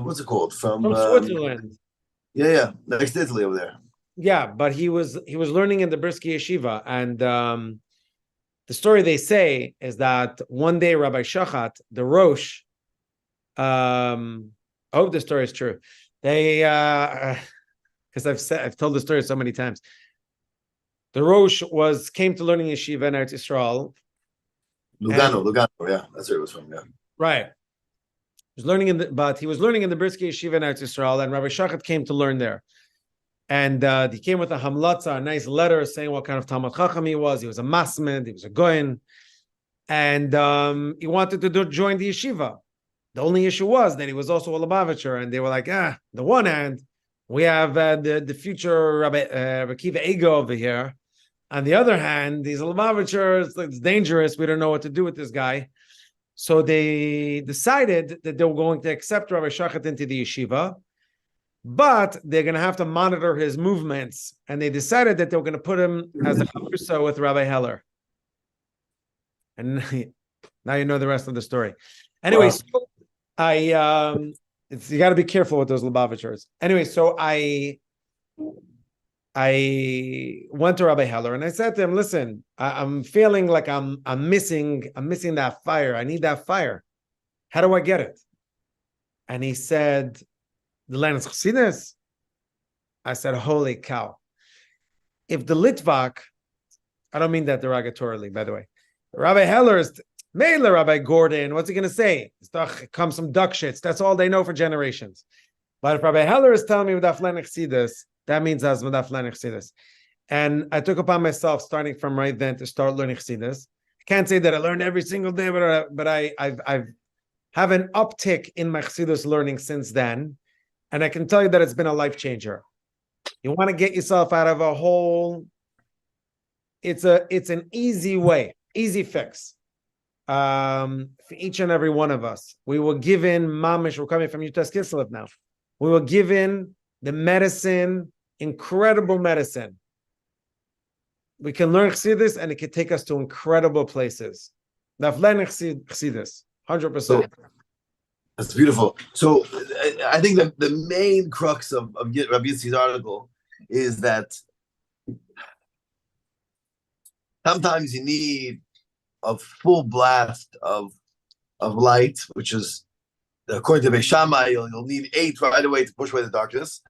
what's it called? From
Switzerland.
Next to Italy over there.
Yeah, but he was learning in the Brisk yeshiva, and the story they say is that one day Rabbi Shachat, the Rosh, I hope the story is true. They because I've told the story so many times. The Rosh came to learning yeshiva in Eretz Yisroel.
Lugano, yeah, that's where it was from. Yeah,
right. He was learning he was learning in the Brisk yeshiva in Eretz Yisrael, and Rabbi Shachat came to learn there. And he came with a hamlatza, a nice letter saying what kind of Talmud Chacham he was. He was a masmid, he was a goyin, and he wanted to join the yeshiva. The only issue was that he was also a Lubavitcher, and they were like, the one hand, we have the future Rabbi Kiva Ego over here. On the other hand, he's a Lubavitcher, it's dangerous, we don't know what to do with this guy. So they decided that they were going to accept Rabbi Shachat into the yeshiva, but they're going to have to monitor his movements. And they decided that they were going to put him as a chavrusa with Rabbi Heller. And now you know the rest of the story. Anyway, wow. So you got to be careful with those Lubavitchers. Anyway, so I went to Rabbi Heller and I said to him, listen, I'm feeling like I'm missing that fire. I need that fire. How do I get it? And he said, the land is Chassidus. I said, holy cow. If the Litvak, I don't mean that derogatorily, by the way. Rabbi Heller is Mela Rabbi Gordon, what's he going to say? Comes some duck shits. That's all they know for generations. But if Rabbi Heller is telling me with Aflan Chassidus, that means as with Aflan Chassidus. And I took upon myself, starting from right then, to start learning Chassidus. I can't say that I learned every single day, but I've have an uptick in my Chassidus learning since then. And I can tell you that it's been a life changer. You want to get yourself out of a hole. It's an easy way, easy fix. For each and every one of us. We were given mamish, we're coming from Utah Kislev now. We were given the medicine, incredible medicine. We can learn Chassidus and it can take us to incredible places. Naflen Chassidus, 100%.
That's beautiful. So I think that the main crux of Rabbi Yitzi's article is that sometimes you need a full blast of light, which is, according to Beis Shammai, you'll need 8 right away to push away the darkness.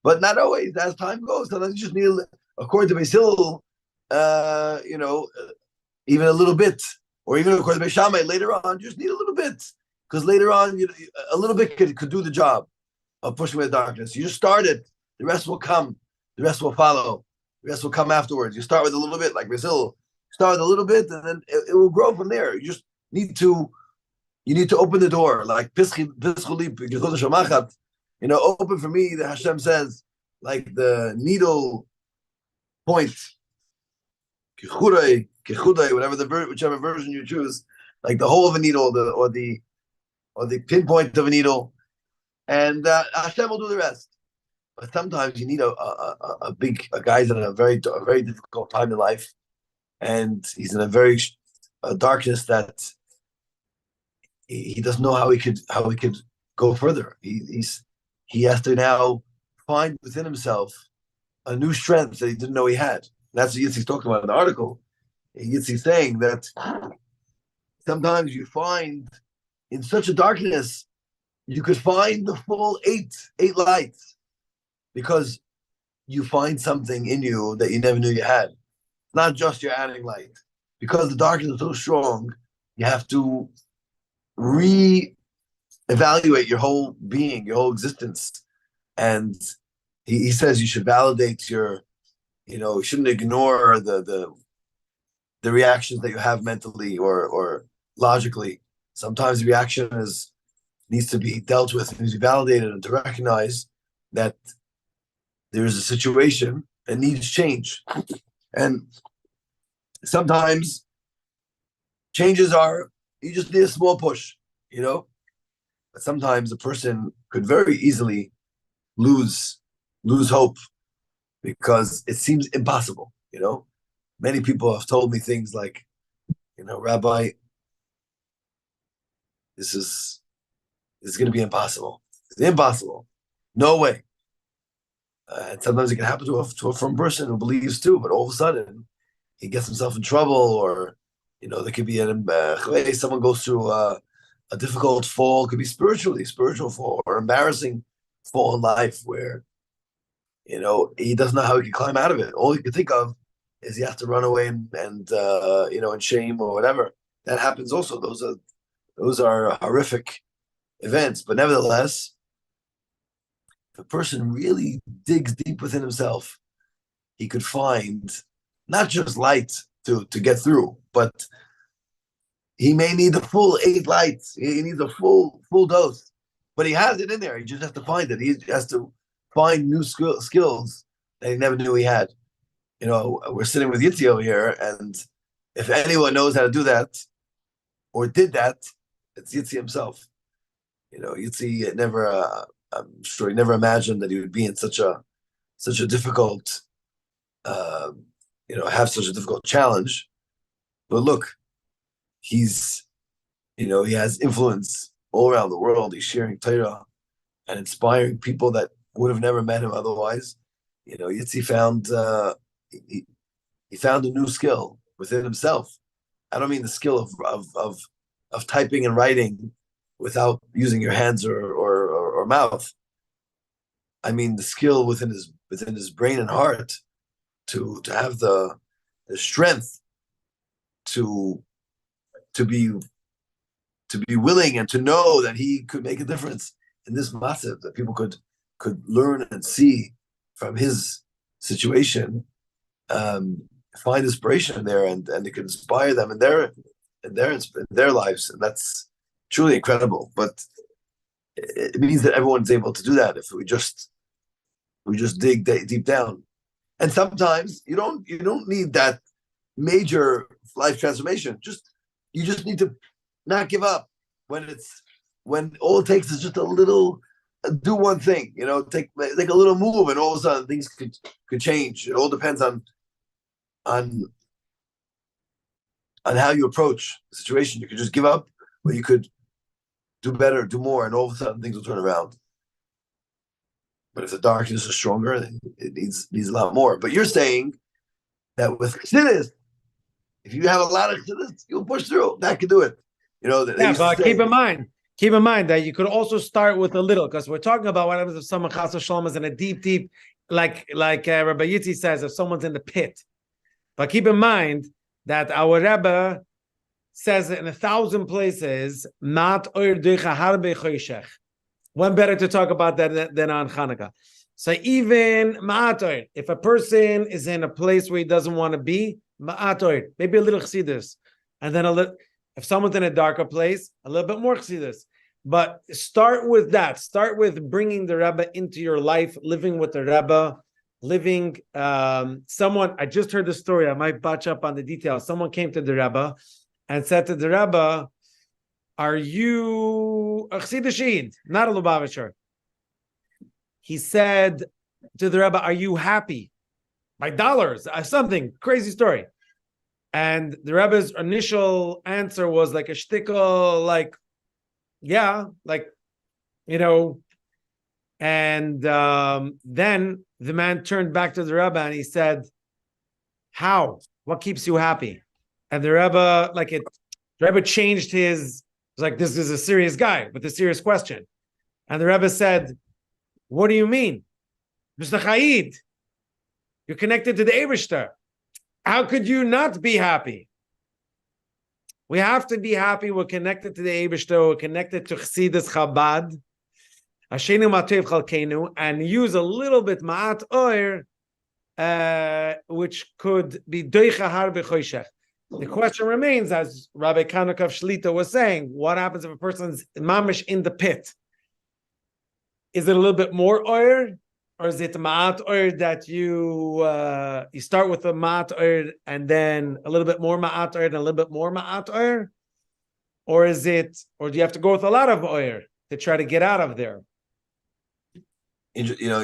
But not always. As time goes, sometimes you just need, according to Beis Hillel, even a little bit, or even according to Beis Shammai, later on, you just need a little bit, because later on, a little bit could do the job of pushing away the darkness. You just start it, the rest will come, the rest will follow, the rest will come afterwards. You start with a little bit, like Beis Hillel. Start a little bit, and then it will grow from there. You just need to open the door, like open for me. The Hashem says, like the needle point, whichever version you choose, like the hole of a needle, or the pinpoint of a needle, and Hashem will do the rest. But sometimes you need a guy's in a very difficult time in life. And he's in a very darkness that he doesn't know how he could go further. He has to now find within himself a new strength that he didn't know he had. And that's what Yitzi's talking about in the article. Yitzi's saying that sometimes you find in such a darkness, you could find the full eight lights because you find something in you that you never knew you had. Not just you're adding light. Because the darkness is so strong, you have to re-evaluate your whole being, your whole existence. And he says you should validate you shouldn't ignore the reactions that you have mentally or logically. Sometimes the reaction needs to be dealt with, needs to be validated, and to recognize that there's a situation that needs change. And sometimes changes you just need a small push, But sometimes a person could very easily lose hope because it seems impossible, Many people have told me things like, Rabbi, this is going to be impossible. It's impossible. No way. And sometimes it can happen to a firm person who believes too, but all of a sudden he gets himself in trouble, or there could be someone goes through a difficult fall. It could be spiritual fall, or embarrassing fall in life where he doesn't know how he can climb out of it. All he can think of is he has to run away and in shame or whatever. That happens also. Those are horrific events, but nevertheless, if a person really digs deep within himself, he could find not just light to get through, but he may need the full 8 lights. He needs a full dose, but he has it in there. He just has to find it. He has to find new skills that he never knew he had. We're sitting with Yitzi over here, and if anyone knows how to do that or did that, it's Yitzi himself. Yitzi never. I'm sure he never imagined that he would be in such a difficult, have such a difficult challenge. But look, he has influence all around the world. He's sharing Torah and inspiring people that would have never met him otherwise. Yitzi found he found a new skill within himself. I don't mean the skill of typing and writing without using your hands or mouth. I mean the skill within his brain and heart to have the strength to be willing and to know that he could make a difference in this massive, that people could learn and see from his situation, find inspiration there, and it could inspire them in their lives, and that's truly incredible. But it means that everyone's able to do that if we just dig deep down. And sometimes you don't need that major life transformation. You just need to not give up when all it takes is just a little, do one thing, take a little move, and all of a sudden things could change. It all depends on how you approach the situation. You could just give up, or you could do better, do more, and all of a sudden things will turn around. But if the darkness is stronger, then it needs a lot more. But you're saying that with chassidus, if you have a lot of chassidus, you'll push through. That could do it.
But keep in mind that you could also start with a little, because we're talking about what happens if someone chas v'shalom is in a deep, like Rabbi Yitzi says, if someone's in the pit. But keep in mind that our Rebbe says it in 1,000 places, mat oir ducha harbe choshech. When better to talk about that than on Hanukkah? So even ma'at oir, if a person is in a place where he doesn't want to be, ma'at oir, maybe a little chassidus, and then if someone's in a darker place, a little bit more chassidus. But start with that. Start with bringing the Rebbe into your life, living with the Rebbe, someone, I just heard the story, I might batch up on the details. Someone came to the Rebbe and said to the Rebbe, are you a Chassid, not a Lubavitcher? He said to the Rebbe, are you happy? By dollars, something, crazy story. And the Rebbe's initial answer was like a shtickle, like, yeah, like, and then the man turned back to the Rebbe and he said, how? What keeps you happy? And the Rebbe, the Rebbe changed his, was like, this is a serious guy with a serious question. And the Rebbe said, what do you mean? Mr. Chaid, you're connected to the Eibishter. How could you not be happy? We have to be happy. We're connected to the Eibishter. We're connected to Chassidus Chabad. Ashenu Matev Chalkenu, and use a little bit Ma'at Oir, which could be Doicha Har B'Choshech. The question remains, as Rabbi Konikov Shlita was saying, what happens if a person's mamish in the pit? Is it a little bit more oir, or is it ma'at oir that you start with a ma'at oir and then a little bit more ma'at oir and a little bit more ma'at oir, or do you have to go with a lot of oir to try to get out of there?
Mrs.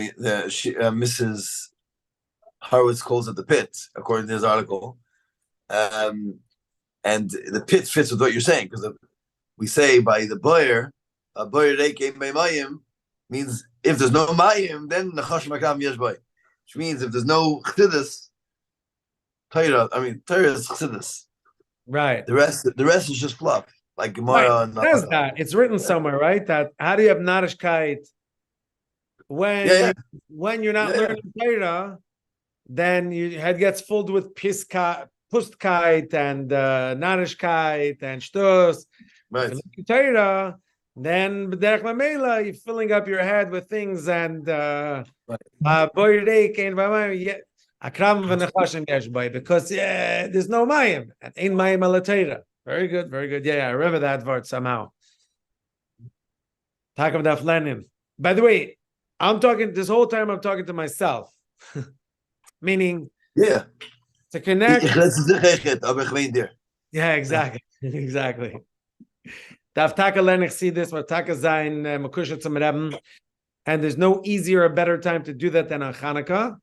Hurwitz calls it the pit, according to this article. And the pit fits with what you're saying, because we say by the boyer, a boyer reike by mayim means if there's no mayim, then nachash makam yeshbay, which means if there's no chassidus, Torah is chassidus.
Right.
The rest is just fluff, like Gemara.
Right. It says that it's written somewhere, right? That how do you have narishkeit when you're not learning Torah, then your head gets filled with Pustkite and Narishkeit and Shtus.
Right.
Torah, then B'derech Mamela, you're filling up your head with things and because there's no mayim and ain't mayim ala Torah. Very good, very good. Yeah, I remember that word somehow. Talk about that Lenin. By the way, this whole time I'm talking to myself, meaning to connect. Yeah, exactly. Exactly. Darf Taka lernen see this, but Taka sein Makusha zum Rebben. And there's no easier or better time to do that than on Hanukkah.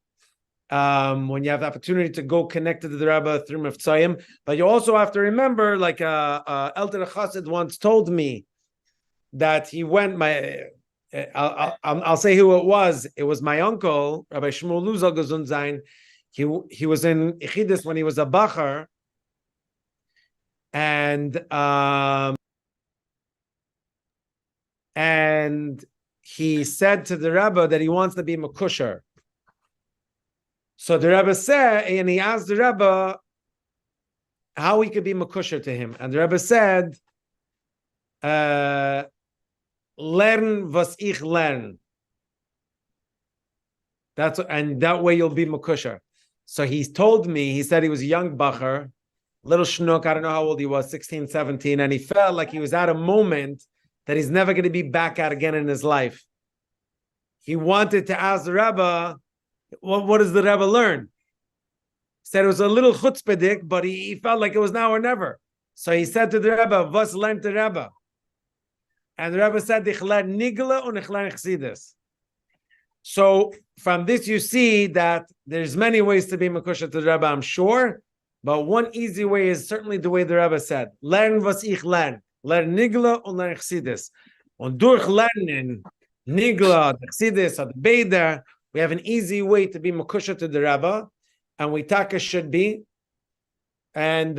When you have the opportunity to go connected to the Rebbe through Mivtzayim. But you also have to remember, like Elder Chassid once told me that he went, I'll say who it was. It was my uncle, Rabbi Shmuel Luzal Gesund sein. He was in Ichidus when he was a Bachar, and he said to the Rebbe that he wants to be Makusher. So the Rebbe said, and he asked the Rebbe how he could be Makusher to him. And the Rebbe said, Lern was ich lern. And that way you'll be Makusher. So he told me, he said he was a young Bacher, little Chanukah, I don't know how old he was, 16, 17, and he felt like he was at a moment that he's never going to be back at again in his life. He wanted to ask the Rebbe, what does the Rebbe learn? He said it was a little chutzpahdik, but he felt like it was now or never. So he said to the Rebbe, was learned the Rebbe? And the Rebbe said, ich lern nigla und ich lern chassidus. So from this you see that there's many ways to be Makusha to the Rebbe, I'm sure, but one easy way is certainly the way the Rebbe said, lern was ich lern. Lern nigla und lern chassidus. Und durch lernen nigla, chassidus, or the beder, we have an easy way to be Makusha to the Rebbe, and we taka should be, and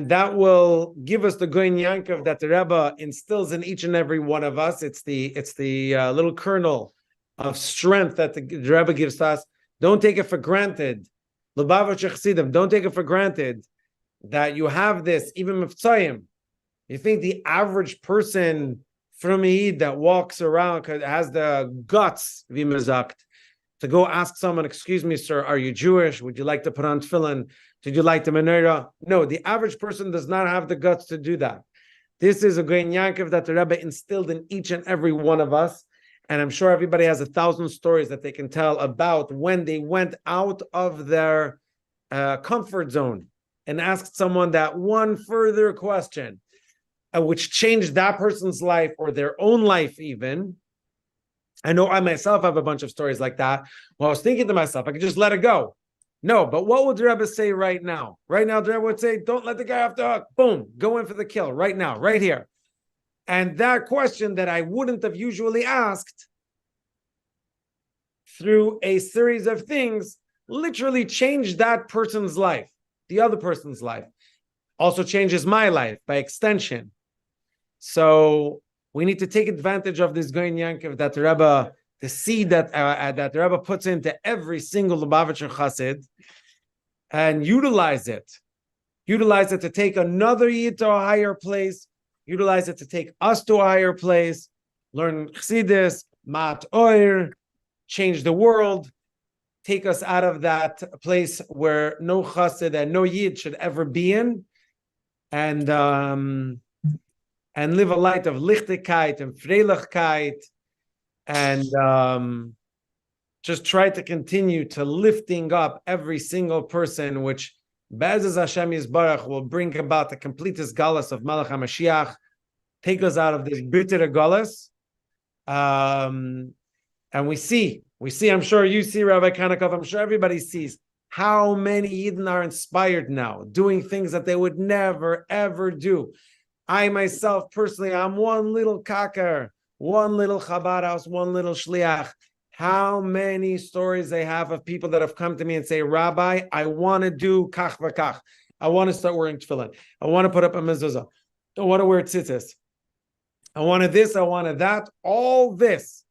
that will give us the Goyin Yankov that the Rebbe instills in each and every one of us. It's the little kernel of strength that the Rebbe gives to us. Don't take it for granted. Don't take it for granted that you have this, even Mivtzayim. You think the average person from Eid that walks around has the guts, v'mezakt, to go ask someone, excuse me, sir, are you Jewish? Would you like to put on tefillin? Did you like the menorah? No, the average person does not have the guts to do that. This is a Goyin Yankov that the Rebbe instilled in each and every one of us. And I'm sure everybody has 1,000 stories that they can tell about when they went out of their comfort zone and asked someone that one further question, which changed that person's life or their own life even. I know I myself have a bunch of stories like that. Well, I was thinking to myself, I could just let it go. No, but what would the Rebbe say right now? Right now, the Rebbe would say, don't let the guy off the hook. Boom, go in for the kill right now, right here. And that question that I wouldn't have usually asked through a series of things literally changed that person's life. the other person's life. Also changes my life by extension. So we need to take advantage of this Goyin Yankov that the Rebbe, the seed that the Rebbe puts into every single Lubavitcher Chassid, and utilize it. Utilize it to take another Yid to a higher place. Utilize it to take us to a higher place. Learn Chassidus, Mat Oir, change the world. Take us out of that place where no Chassid and no Yid should ever be in. And live a life of Lichtigkeit and Freilichkeit, and just try to continue to lifting up every single person, which Be'ezus Hashem Yisbarach will bring about the completest galus of Malach HaMashiach, take us out of this bitter galus. And we see, I'm sure you see, Rabbi Konikov, I'm sure everybody sees how many Yidden are inspired now, doing things that they would never, ever do. I myself, personally, I'm one little kakar, one little Chabad house, one little shliach. How many stories I have of people that have come to me and say, Rabbi, I want to do kach v'kach. I want to start wearing tefillin. I want to put up a mezuzah. I want to wear tzitzis. I wanted this, I wanted that. All this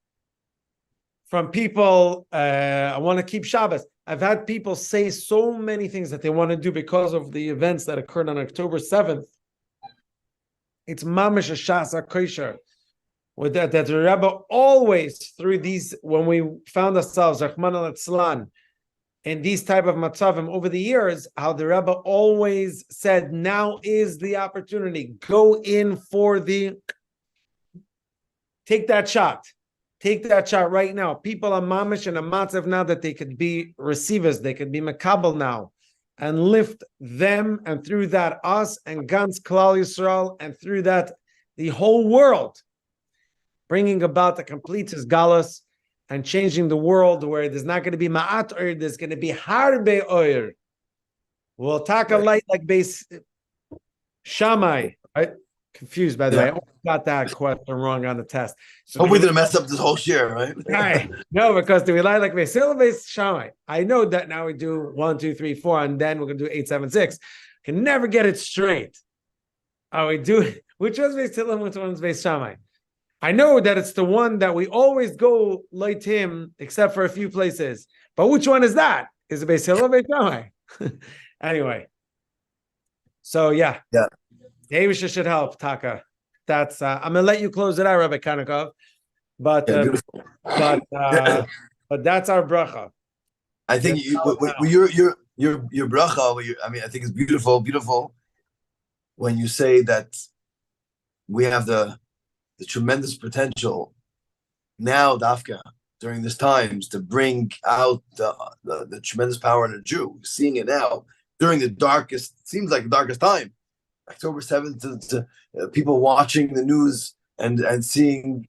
from people, I want to keep Shabbos. I've had people say so many things that they want to do because of the events that occurred on October 7th. It's mamish a shas kosher. With that the Rebbe always, through these, when we found ourselves, Rahman al-Atzlan, in these type of matzavim over the years, how the Rebbe always said, now is the opportunity. Go in for take that shot. Take that shot right now. People are mamish and a matzav now that they could be receivers, they could be makabel now, and lift them, and through that us and Gans Klal Yisrael, and through that the whole world, bringing about the complete galus and changing the world where there's not going to be ma'at oir, there's going to be harbe oir. We'll talk a light like Beis Shammai. Right? Confused, by the way. I got that question wrong on the test.
So hope we didn't mess up this whole share, right?
Right. No, because do we lie like Beis Hillel, Beis Shammai? I know that now we do 1, 2, 3, 4, and then we're going to do 8, 7, 6. Can never get it straight. Oh, we do. Which was Beis Hillel, which one's Beis Shammai? I know that it's the one that we always go like him, except for a few places. But which one is that? Is it Beis Hillel or Beis Shammai? Anyway. So, yeah. Davisha should help, Taka. That's I'm gonna let you close it out, Rabbi Konikov. But that's our bracha.
I think your bracha. I mean, I think it's beautiful when you say that we have the tremendous potential now, Dafka, during these times, to bring out the tremendous power in a Jew. We're seeing it now during the darkest, seems like the darkest time, October 7th, to people watching the news and seeing,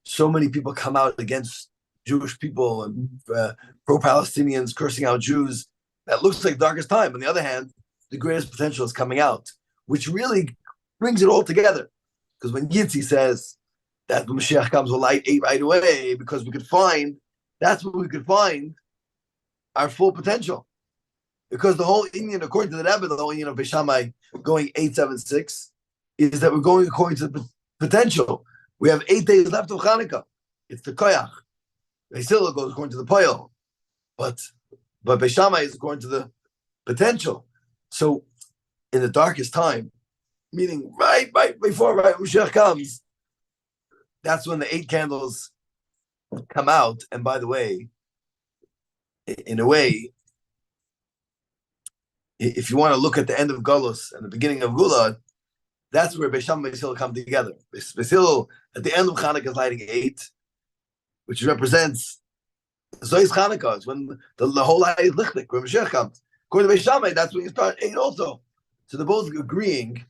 so many people come out against Jewish people and pro-Palestinians cursing out Jews. That looks like the darkest time. On the other hand, the greatest potential is coming out, which really brings it all together. Because when Yitzi says that the Moshiach comes, will light 8 right away, because that's where we could find our full potential. Because the whole Indian, according to the Rebbe, the whole Indian of Beis Shammai going 876 is that we're going according to the potential. We have 8 days left of Hanukkah. It's the koyach. Beis Hillel goes according to the poil, but Beis Shammai is according to the potential. So, in the darkest time, meaning right before Moshiach comes, that's when the 8 candles come out. And by the way, in a way, if you want to look at the end of Golus and the beginning of Gula, that's where Beis Shammai and Beis Hillel come together. Beis Hillel at the end of Hanukkah is lighting 8, which represents Zois Chanukah, is when the whole light is lichtik, when Moshiach comes. According to Beis Shammai, that's when you start 8 also. So they're both agreeing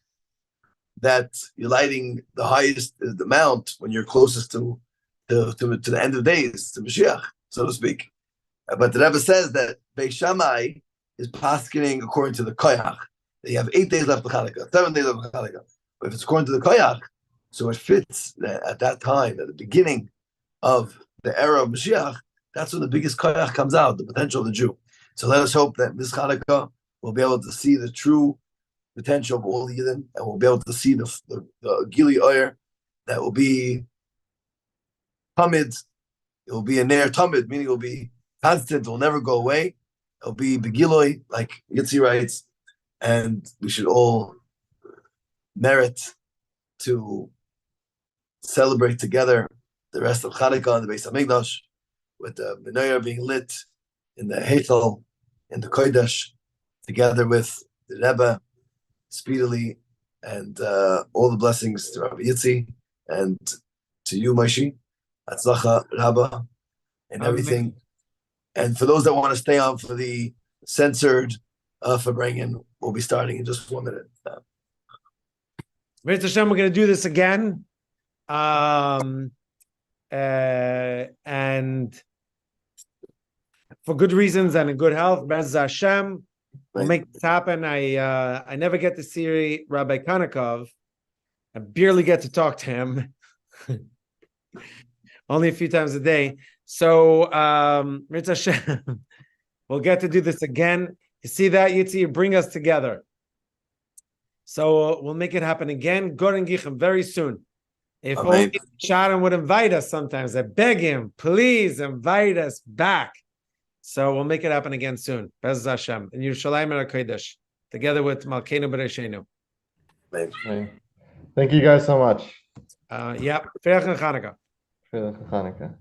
that you're lighting the highest the mount when you're closest to the end of days, to Moshiach, so to speak. But the Rebbe says that Beis Shammai is paskening according to the koyach. They have 8 days left of Hanukkah, 7 days left of Hanukkah. But if it's according to the koyach, so it fits at that time, at the beginning of the era of Moshiach, that's when the biggest koyach comes out, the potential of the Jew. So let us hope that this Hanukkah we'll be able to see the true potential of all Yidden, and we'll be able to see the Gili Oyer that will be Tamid. It will be a Ner Tamid, meaning it will be constant, it will never go away. It will be Begiloi, like Yitzi writes, and we should all merit to celebrate together the rest of Chanukah and the Beis Hamikdash, with the menorah being lit in the Heichal, in the Kodesh, together with the Rebbe, speedily, and all the blessings to Rabbi Yitzi and to you, Moshe, Atzlacha, Rabba, and everything. And for those that want to stay on for the censored Fabrengen, we'll be starting in just 1 minute.
Beis Hashem, we're going to do this again. And for good reasons and in good health, Beis Hashem, we'll make this happen. I never get to see Rabbi Konikov. I barely get to talk to him. Only a few times a day. So, Beis Hashem, we'll get to do this again. You see that, Yitzi? You bring us together. So we'll make it happen again. Goren Gichem very soon. If only Sharon would invite us sometimes. I beg him, please invite us back. So we'll make it happen again soon. Be'ez Hashem. In Yerushalayim and HaKodesh, together with Malkeinu B'Reishenu.
Thank you guys so much.
Yep. Fe'ach and Chanukah.
Fe'ach and Chanukah.